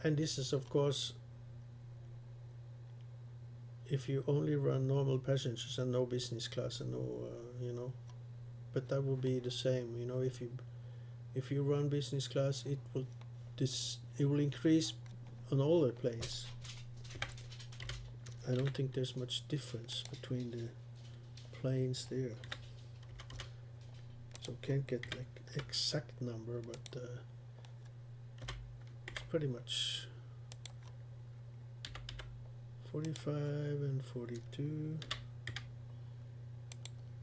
S1: And this is of course if you only run normal passengers and no business class and no you know, but that will be the same, you know, if you run business class, it will increase on all the planes. I don't think there's much difference between the planes there, so can't get like exact number, but it's pretty much 45 and 42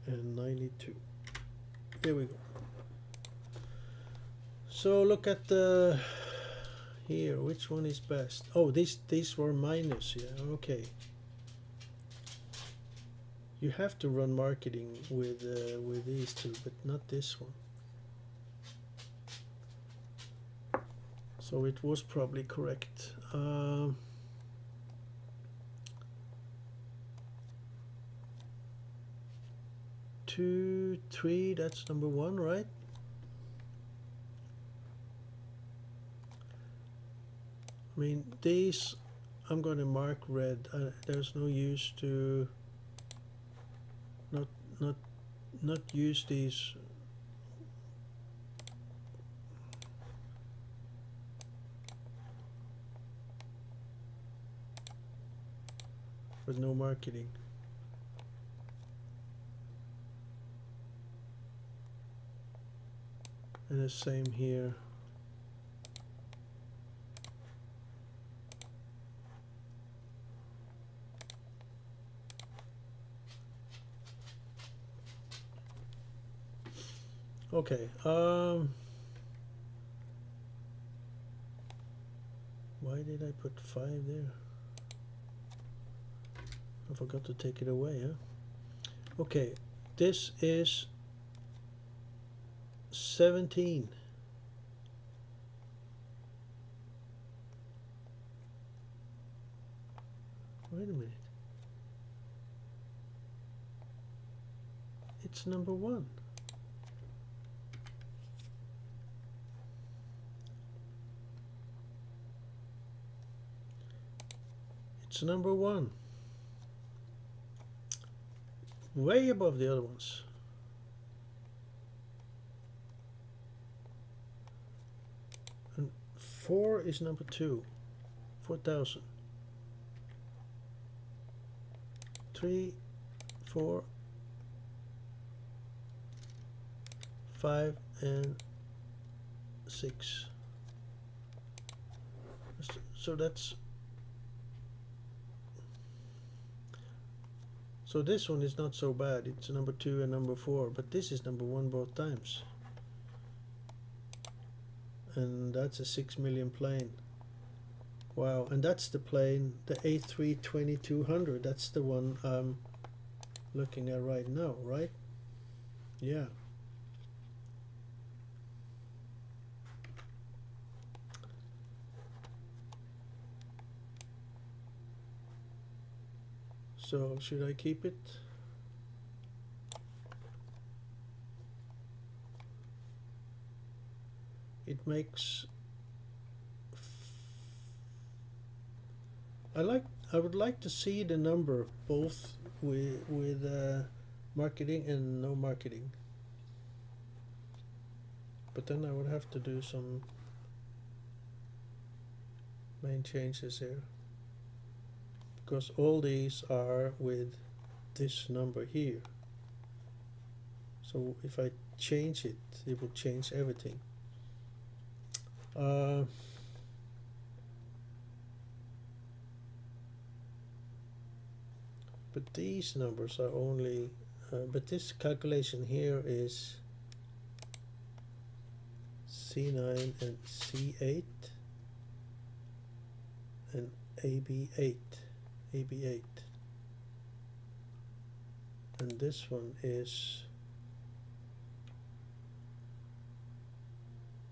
S1: and 92. There we go. So look at the here, which one is best? Oh, these were minus, yeah, okay. You have to run marketing with these two, but not this one. So it was probably correct. 2, 3, that's number 1, right? I mean, these I'm going to mark red. There's no use to not use these. With no marketing. And the same here. Okay, why did I put 5 there? I forgot to take it away, huh? Okay, this is 17. Wait a minute. It's number 1. It's number 1. Way above the other ones. And 4 is number 2. 4,000. 3, 4, 5, and 6. So that's. So this one is not so bad. It's number 2 and number 4, but this is number 1 both times. And that's a 6 million plane. Wow, and that's the plane, the A320-200. That's the one I'm looking at right now, right? Yeah. So should I keep it? It makes. I would like to see the number both with marketing and no marketing. But then I would have to do some main changes here. Because all these are with this number here. So if I change it, it will change everything. But these numbers are only, but this calculation here is C9 and C8 and AB8. AB8, and this one is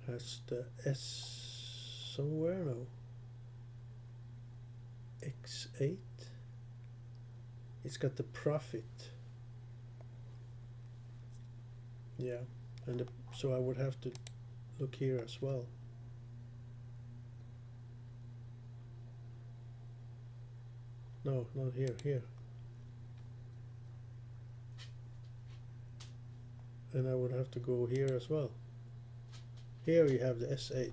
S1: has the S somewhere, no, X8. It's got the profit. Yeah, and so I would have to look here as well. No, not here, here. And I would have to go here as well. Here you have the S8.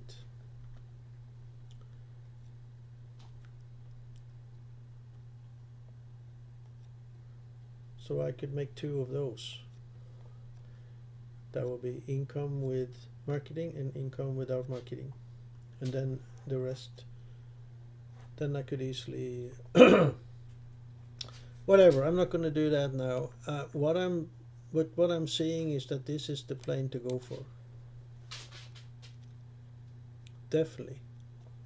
S1: So I could make two of those. That will be income with marketing and income without marketing. And then the rest, then I could easily whatever, I'm not going to do that now. What I'm seeing is that this is the plane to go for. Definitely.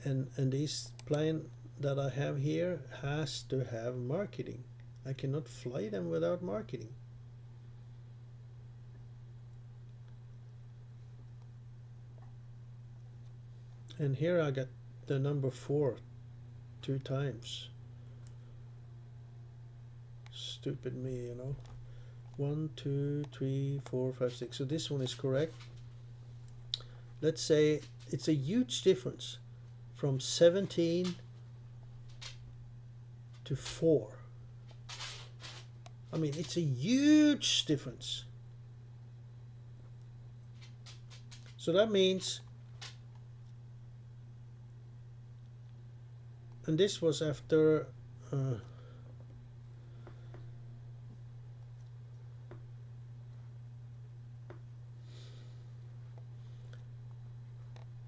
S1: And this plane that I have here has to have marketing. I cannot fly them without marketing. And here I got the number 4 2 times. Stupid me, you know. 1, 2, 3, 4, 5, 6. So this one is correct. Let's say it's a huge difference from 17 to 4. I mean, it's a huge difference. So that means, and this was after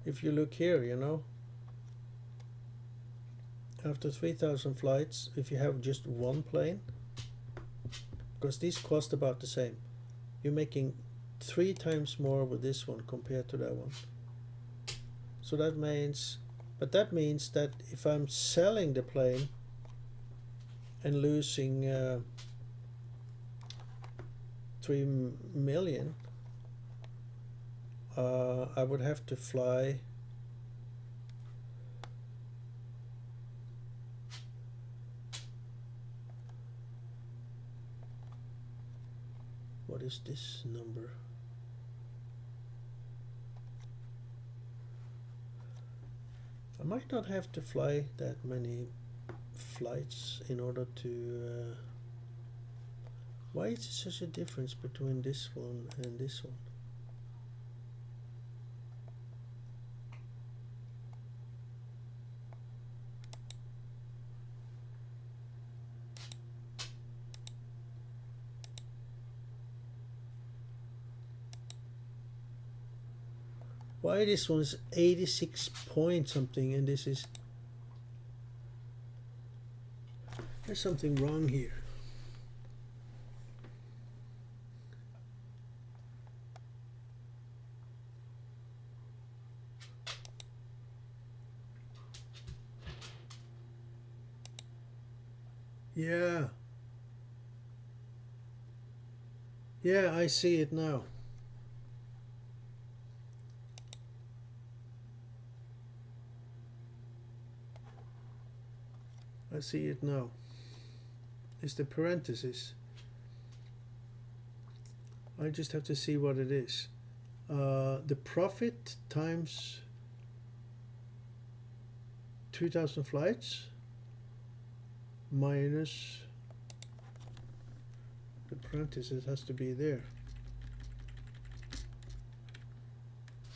S1: if you look here, you know, after 3,000 flights, if you have just one plane, because these cost about the same, you're making 3 times more with this one compared to that one. So that means, but that means that if I'm selling the plane and losing 3 million, I would have to fly what is this number? I might not have to fly that many flights in order to why is there such a difference between this one and this one? Why this one's 86 point something and this is, there's something wrong here. Yeah. Yeah, I see it now. I see it now. It's the parentheses. I just have to see what it is. The profit times 2,000 flights minus the parentheses has to be there.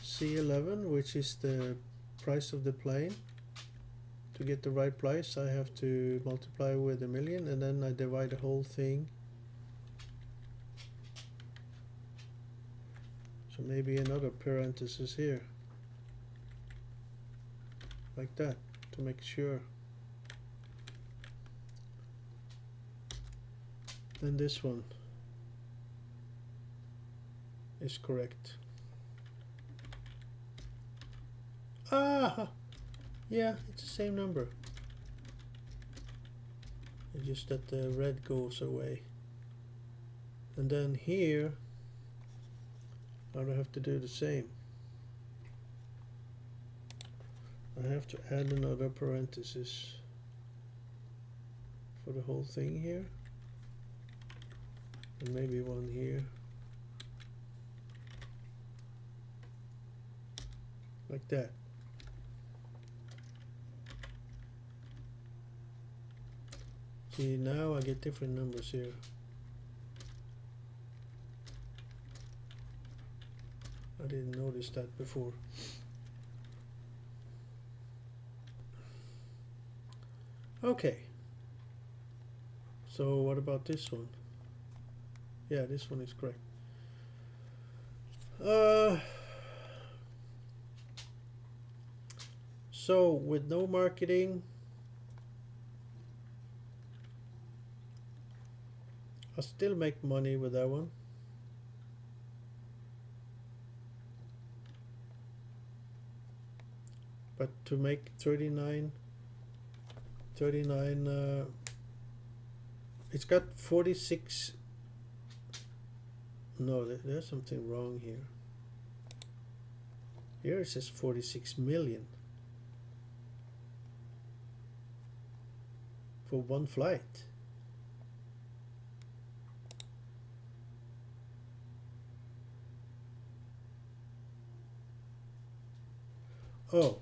S1: C11, which is the price of the plane. To get the right price, I have to multiply with 1,000,000 and then I divide the whole thing. So maybe another parenthesis here. Like that, to make sure. Then this one is correct. Ah! Yeah, it's the same number. It's just that the red goes away. And then here, I don't have to do the same. I have to add another parenthesis for the whole thing here. And maybe one here. like that. See, now I get different numbers here. I didn't notice that before. Okay. So what about this one? Yeah, this one is correct. So with no marketing, I still make money with that one. But to make 39, it's got 46. No, there's something wrong here. Here it says 46 million for one flight. Oh,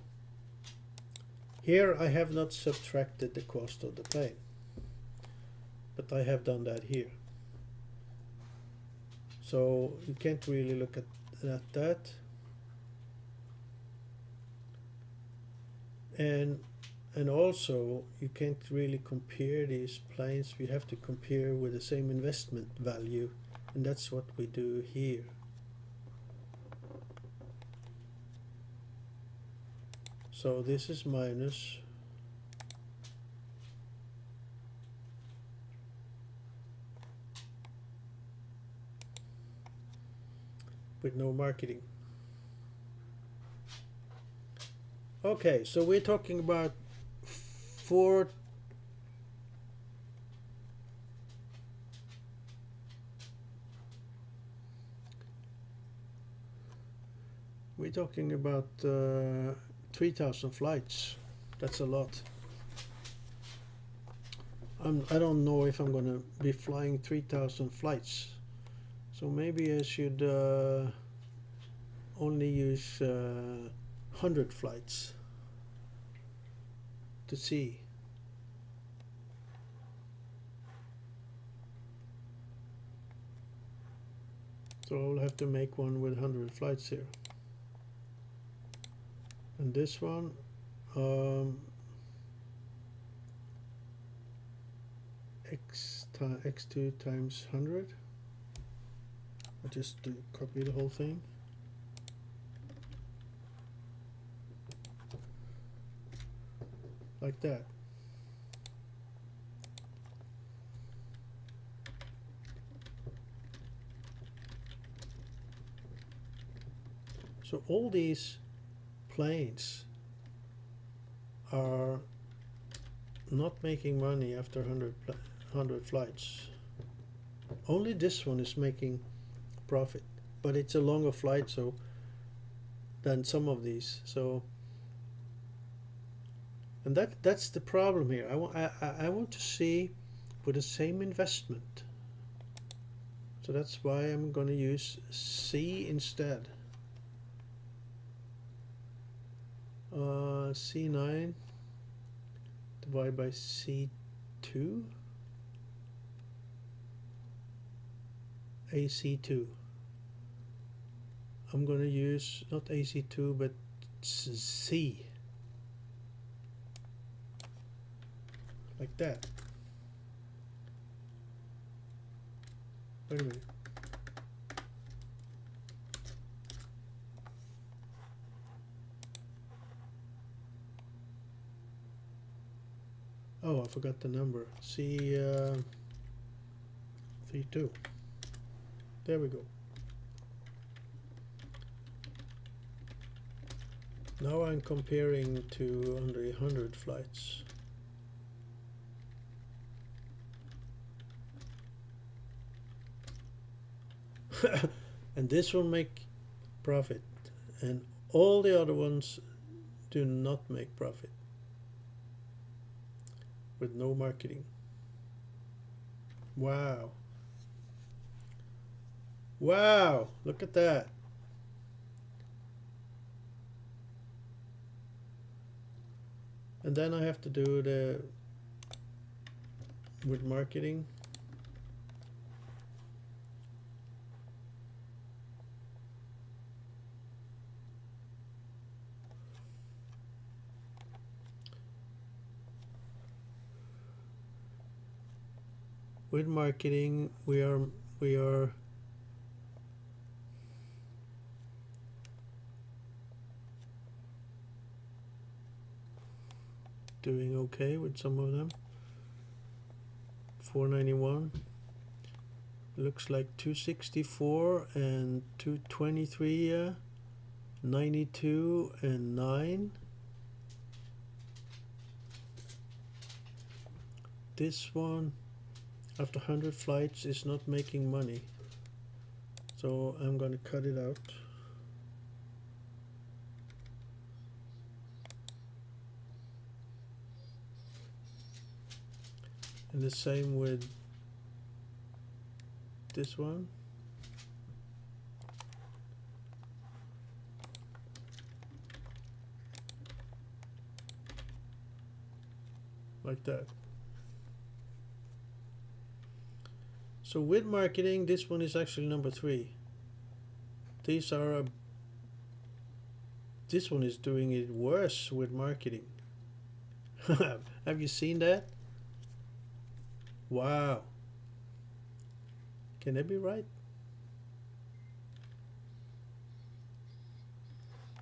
S1: here I have not subtracted the cost of the plane, but I have done that here. So you can't really look at that. And also you can't really compare these planes. We have to compare with the same investment value, and that's what we do here. So this is minus. With no marketing. Okay, so we're talking about we're talking about 3,000 flights. That's a lot. I don't know if I'm gonna be flying 3,000 flights, so maybe I should only use 100 flights to see. So I'll have to make one with 100 flights here. And this one, x2 times 100. I'll just copy the whole thing. Like that. So all these planes are not making money after 100 flights. Only this one is making profit, but it's a longer flight than some of these. So, and that's the problem here. I want to see with the same investment. So that's why I'm going to use C instead. C9 divided by C2, AC2. I'm going to use not AC2 but C, like that. Wait a minute. Oh, I forgot the number. C32. There we go. Now I'm comparing to under 100 flights. And this will make profit, and all the other ones do not make profit with no marketing. Wow. Wow, look at that. And then I have to do the with marketing. With marketing, we are doing okay with some of them. 491 looks like 264 and 223, yeah. 92 and 9. This one after 100 flights is not making money, so I'm gonna cut it out. And the same with this one. Like that. So with marketing, this one is actually number 3. These are this one is doing it worse with marketing. Have you seen that? Wow. Can that be right?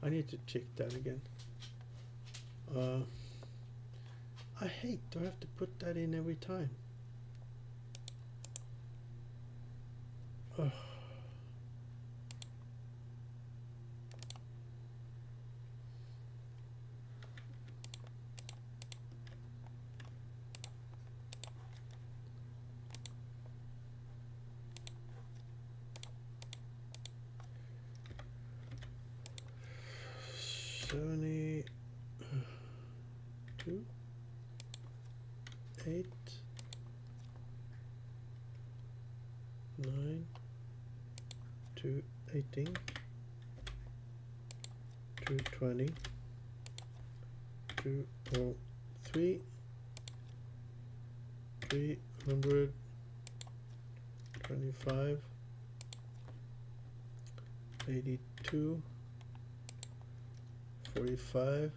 S1: I need to check that again. I hate to have to put that in every time. Ugh. Two, 8, 9, 2, 18, 2, 20, 2, 3, 300, 25, 82, 45,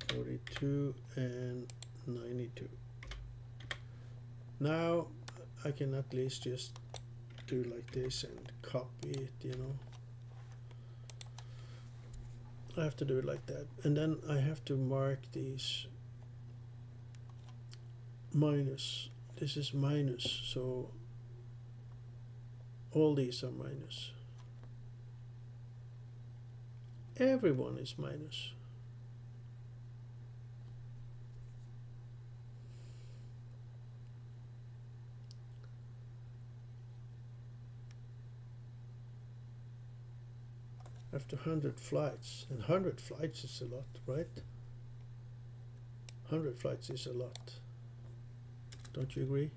S1: 42, and 92. Now I can at least just do like this and copy it, you know. I have to do it like that, and then I have to mark these minus. This is minus, so all these are minus. Everyone is minus. After 100 flights, and 100 flights is a lot, right? 100 flights is a lot. Don't you agree?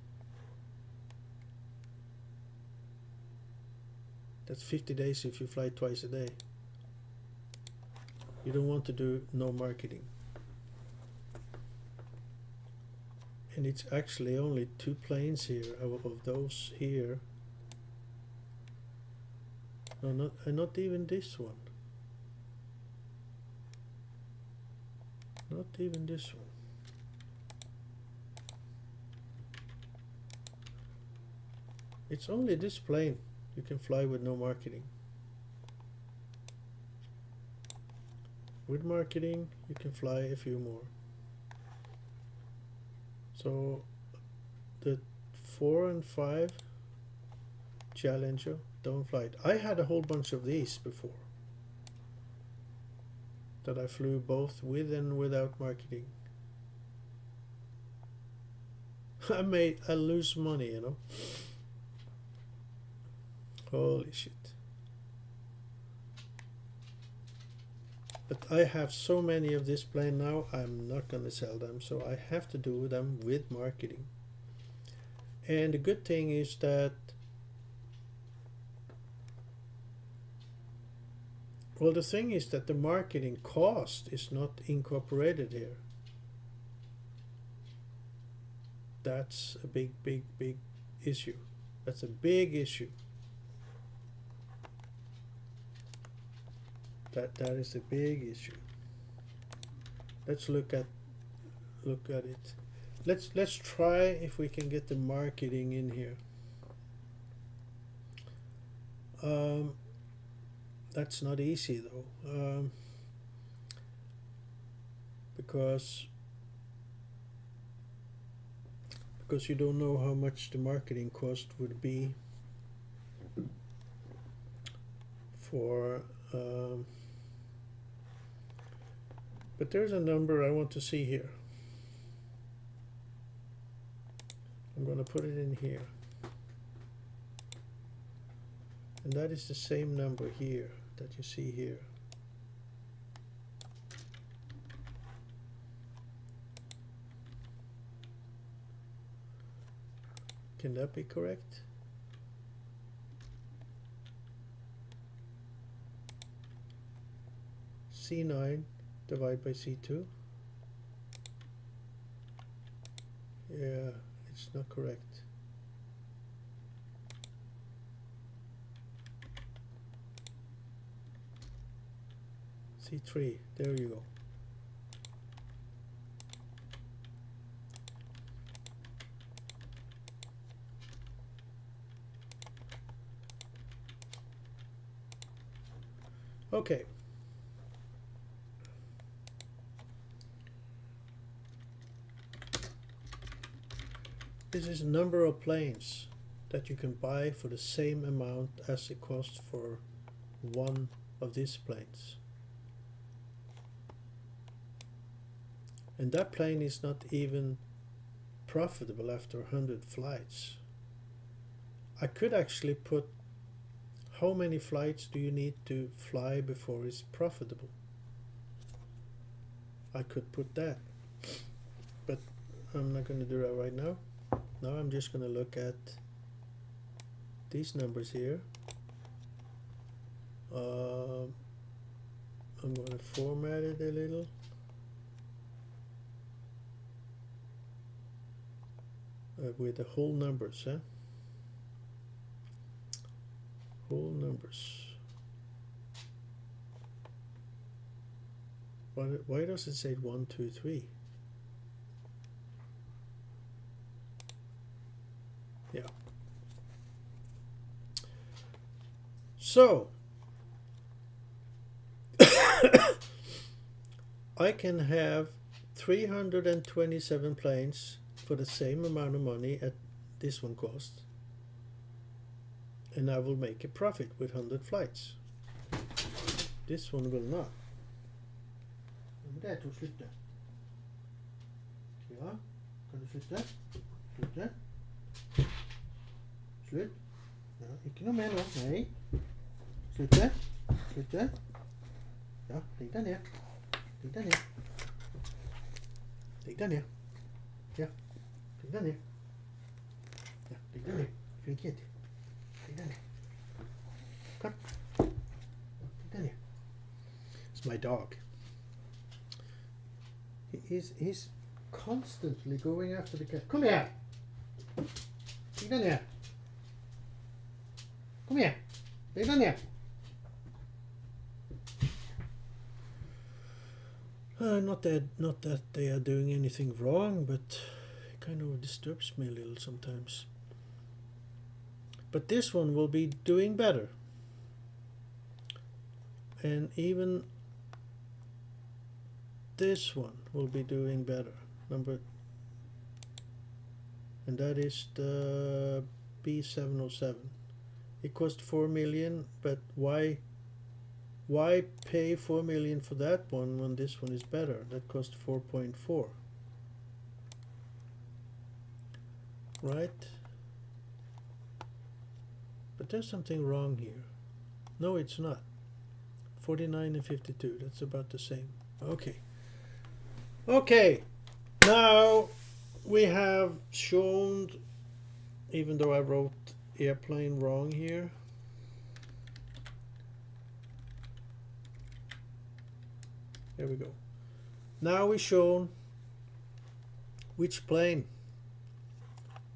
S1: That's 50 days if you fly twice a day. You don't want to do no marketing. And it's actually only 2 planes here of those here. No, not even this one. Not even this one. It's only this plane you can fly with no marketing. With marketing, you can fly a few more. So the 4 and 5 Challenger, don't fly it. I had a whole bunch of these before that I flew both with and without marketing. I lose money, you know. Holy shit. But I have so many of this plane now, I'm not gonna sell them, so I have to do them with marketing. And the good thing is that Well, the thing is that the marketing cost is not incorporated here. That's a big issue. That's a big issue. That is a big issue. Let's look at it. Let's try if we can get the marketing in here. That's not easy though, because you don't know how much the marketing cost would be for. But there's a number I want to see here. I'm going to put it in here. And that is the same number here that you see here. Can that be correct? C9 divided by C2. Yeah, it's not correct. C3, there you go. Okay. This is a number of planes that you can buy for the same amount as it costs for one of these planes. And that plane is not even profitable after 100 flights. I could actually put how many flights do you need to fly before it's profitable. I could put that, but I'm not going to do that right now. Now I'm just going to look at these numbers here. I'm going to format it a little. With the whole numbers, huh? Whole numbers. Why does it say 1, 2, 3? Yeah. So I can have 327 planes for the same amount of money at this one cost, and I will make a profit with 100 flights. This one will not. Det tog slutte. Ja, kan du slutte? Slutte. Slutt. Ja, ikke noe mer nå. Nei. Slutte. Slutte. Ja, legg deg ned. Legg deg ned. Legg deg ned. Ja, legg deg ned. Ja, legg deg ned. Flink jente. Legg deg ned. Kom. Legg deg ned. It's my dog. He's constantly going after the cat. Kom her! Legg deg ned. Kom her. Legg deg ned. Not that they are doing anything wrong, but it kind of disturbs me a little sometimes. But this one will be doing better. And even this one will be doing better. And that is the B707. It cost 4 million, but why pay 4 million for that one when this one is better? That cost 4.4. Right? But there's something wrong here. No, it's not. 49 and 52, that's about the same. Okay. Okay, now we have shown, even though I wrote airplane wrong here, There we go. Now we're shown which plane.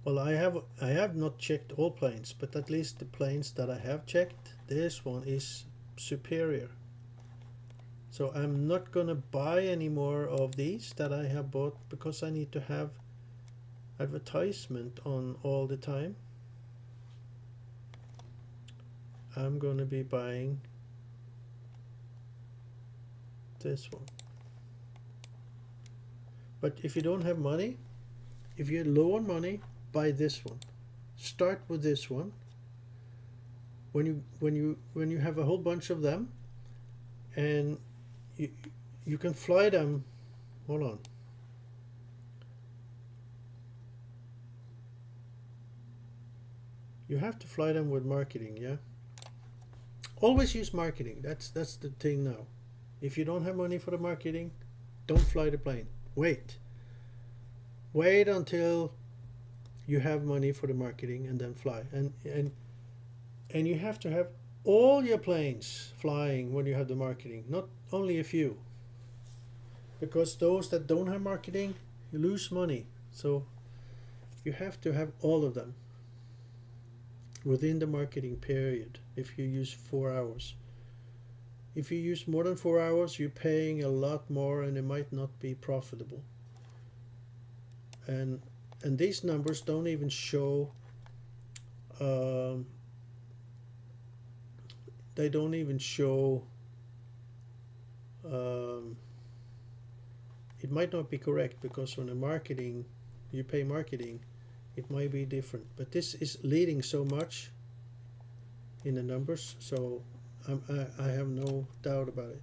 S1: Well, I have not checked all planes, but at least the planes that I have checked, this one is superior. So I'm not gonna buy any more of these that I have bought because I need to have advertisement on all the time. I'm gonna be buying this one. But if you don't have money, if you're low on money, buy this one. Start with this one. When you have a whole bunch of them, and you can fly them. Hold on. You have to fly them with marketing, yeah. Always use marketing. That's the thing now. If you don't have money for the marketing, don't fly the plane. Wait until you have money for the marketing and then fly. And you have to have all your planes flying when you have the marketing, not only a few. Because those that don't have marketing, you lose money. So you have to have all of them within the marketing period if you use 4 hours. If you use more than 4 hours, you're paying a lot more and it might not be profitable. And these numbers don't even show, they don't even show, it might not be correct because on the marketing, you pay marketing, it might be different. But this is leading so much in the numbers, so I have no doubt about it.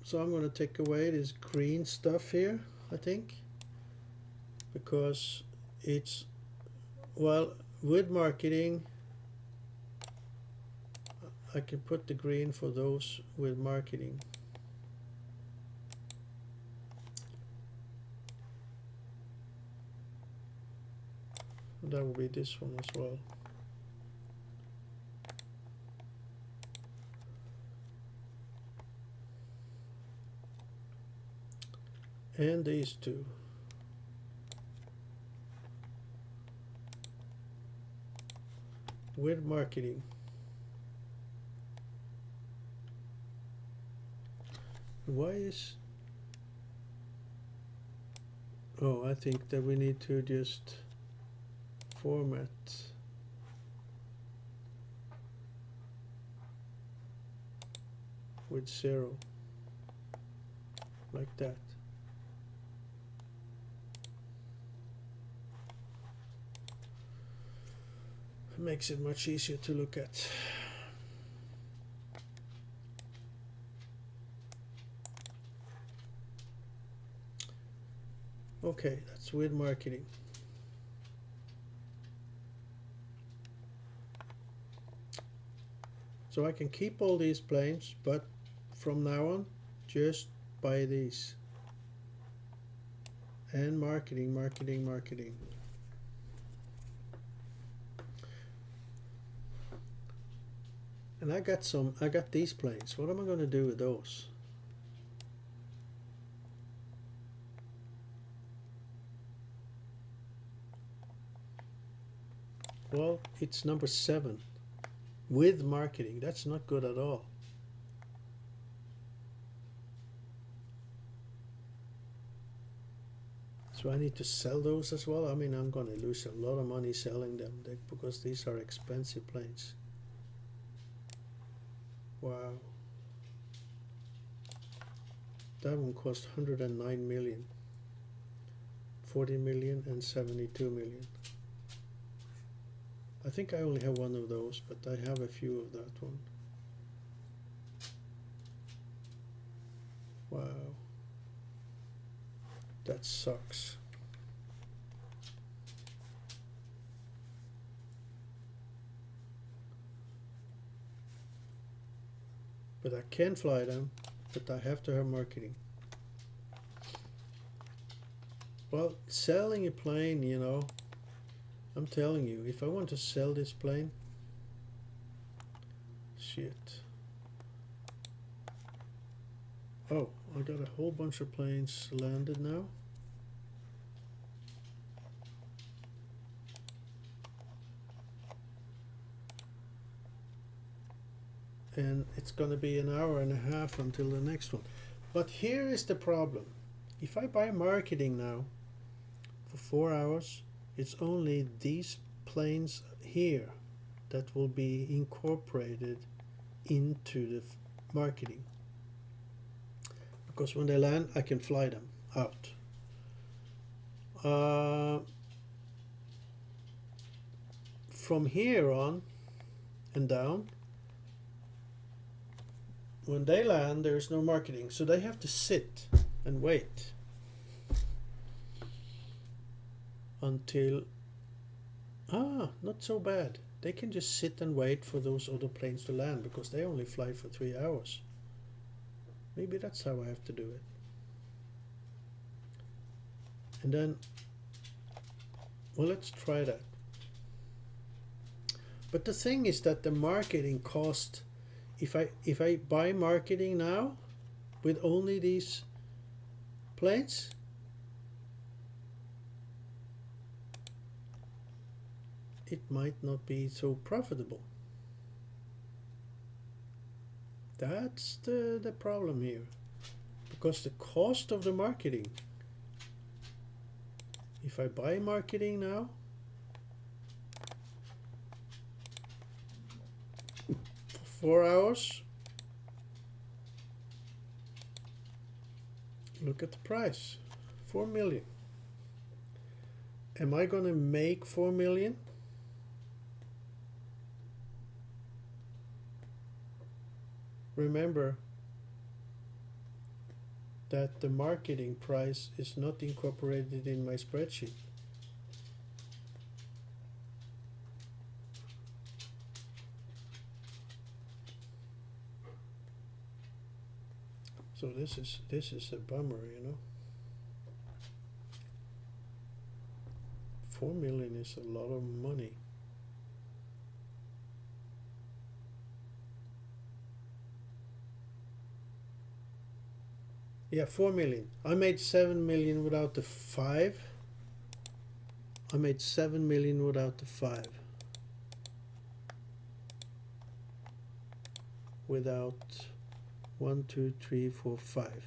S1: So I'm going to take away this green stuff here, I think, because it's, well, with marketing, I can put the green for those with marketing. That will be this one as well. And these two. With marketing. Why is... Oh, I think that we need to just format with 0 like that. It makes it much easier to look at. Okay, that's with marketing. So I can keep all these planes, but from now on, just buy these. And marketing, marketing, marketing. And I got these planes. What am I going to do with those? Well, it's number 7. With marketing, that's not good at all. So I need to sell those as well. I mean, I'm going to lose a lot of money selling them because these are expensive planes. Wow. That one cost 109 million, 40 million and 72 million. I think I only have one of those, but I have a few of that one. Wow. That sucks. But I can fly them, but I have to have marketing. Well, selling a plane, you know, I'm telling you, if I want to sell this plane, shit, Oh, I got a whole bunch of planes landed now. And it's going to be an hour and a half until the next one. But here is the problem. If I buy marketing now for 4 hours, it's only these planes here that will be incorporated into the marketing. Because when they land, I can fly them out. From here on and down, when they land, there is no marketing, so they have to sit and wait until not so bad. They can just sit and wait for those other planes to land because they only fly for 3 hours. Maybe that's how I have to do it. And then, well, let's try that. But the thing is that the marketing cost, if I buy marketing now with only these planes, it might not be so profitable. That's the problem here, because the cost of the marketing, if I buy marketing now for 4 hours, look at the price, 4 million. Am I going to make 4 million? Remember that the marketing price is not incorporated in my spreadsheet. So this is a bummer, you know. 4 million is a lot of money. Yeah, 4 million. I made 7 million without the 5. I made 7 million without the 5. Without 1, 2, 3, 4, 5.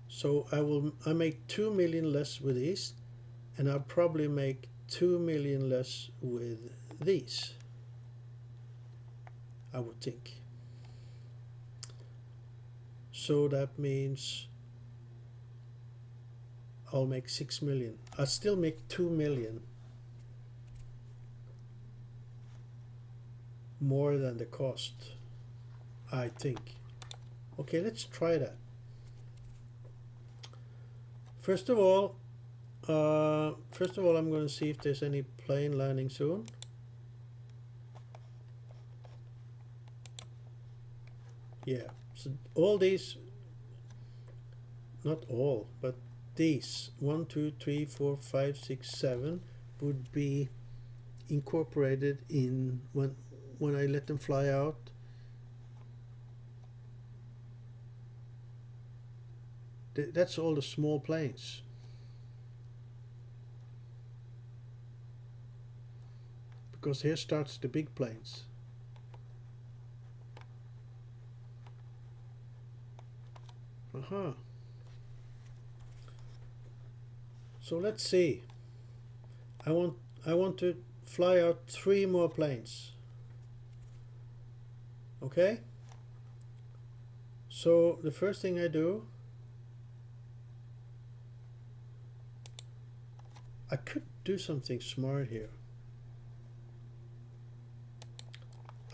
S1: So I make 2 million less with these, and I'll probably make 2 million less with these, I would think. So that means I'll make 6 million. I'll still make 2 million more than the cost, I think. Okay, let's try that. First of all, I'm going to see if there's any plane landing soon. Yeah, so all these, not all, but these 1, 2, 3, 4, 5, 6, 7 would be incorporated in when I let them fly out. That's all the small planes. Because here starts the big planes. So let's see. I want to fly out 3 more planes. Okay? So the first thing I do, I could do something smart here.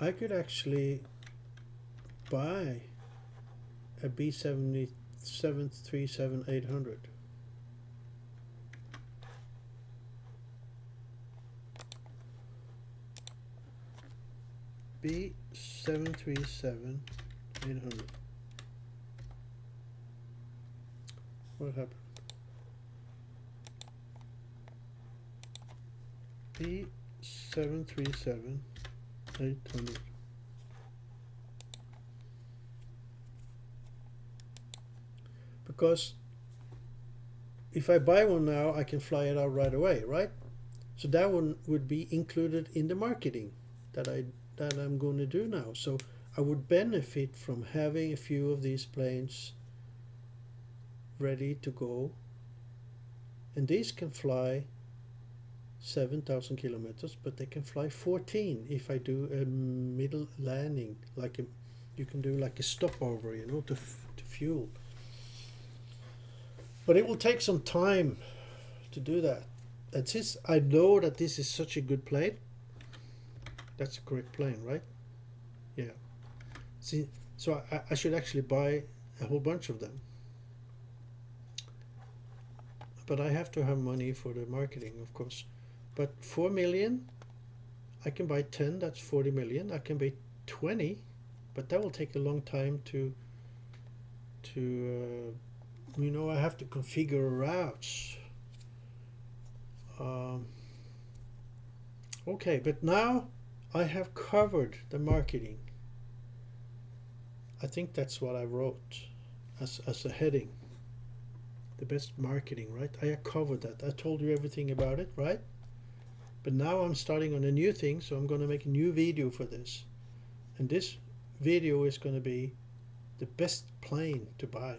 S1: I could actually buy a B737-800. B737-800. What happened? B737-800. because if I buy one now, I can fly it out right away, right? So that one would be included in the marketing that I'm going to do now. So I would benefit from having a few of these planes ready to go, and these can fly 7,000 kilometers, but they can fly 14 if I do a middle landing, like you can do like a stopover, you know, to fuel. But it will take some time to do that. That's it. I know that this is such a good plane. That's a correct plane, right? Yeah. See, so I should actually buy a whole bunch of them. But I have to have money for the marketing, of course. But 4 million, I can buy 10, that's 40 million. I can buy 20, but that will take a long time to you know, I have to configure routes. Okay, but now I have covered the marketing. I think that's what I wrote as a heading. The best marketing, right? I covered that. I told you everything about it, right? But now I'm starting on a new thing, so I'm going to make a new video for this. And this video is going to be the best plane to buy.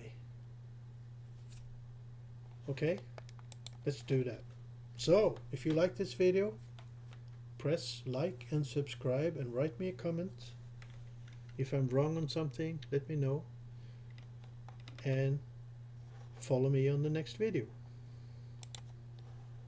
S1: Okay? Let's do that. So, if you like this video, press like and subscribe and write me a comment. If I'm wrong on something, let me know. And follow me on the next video.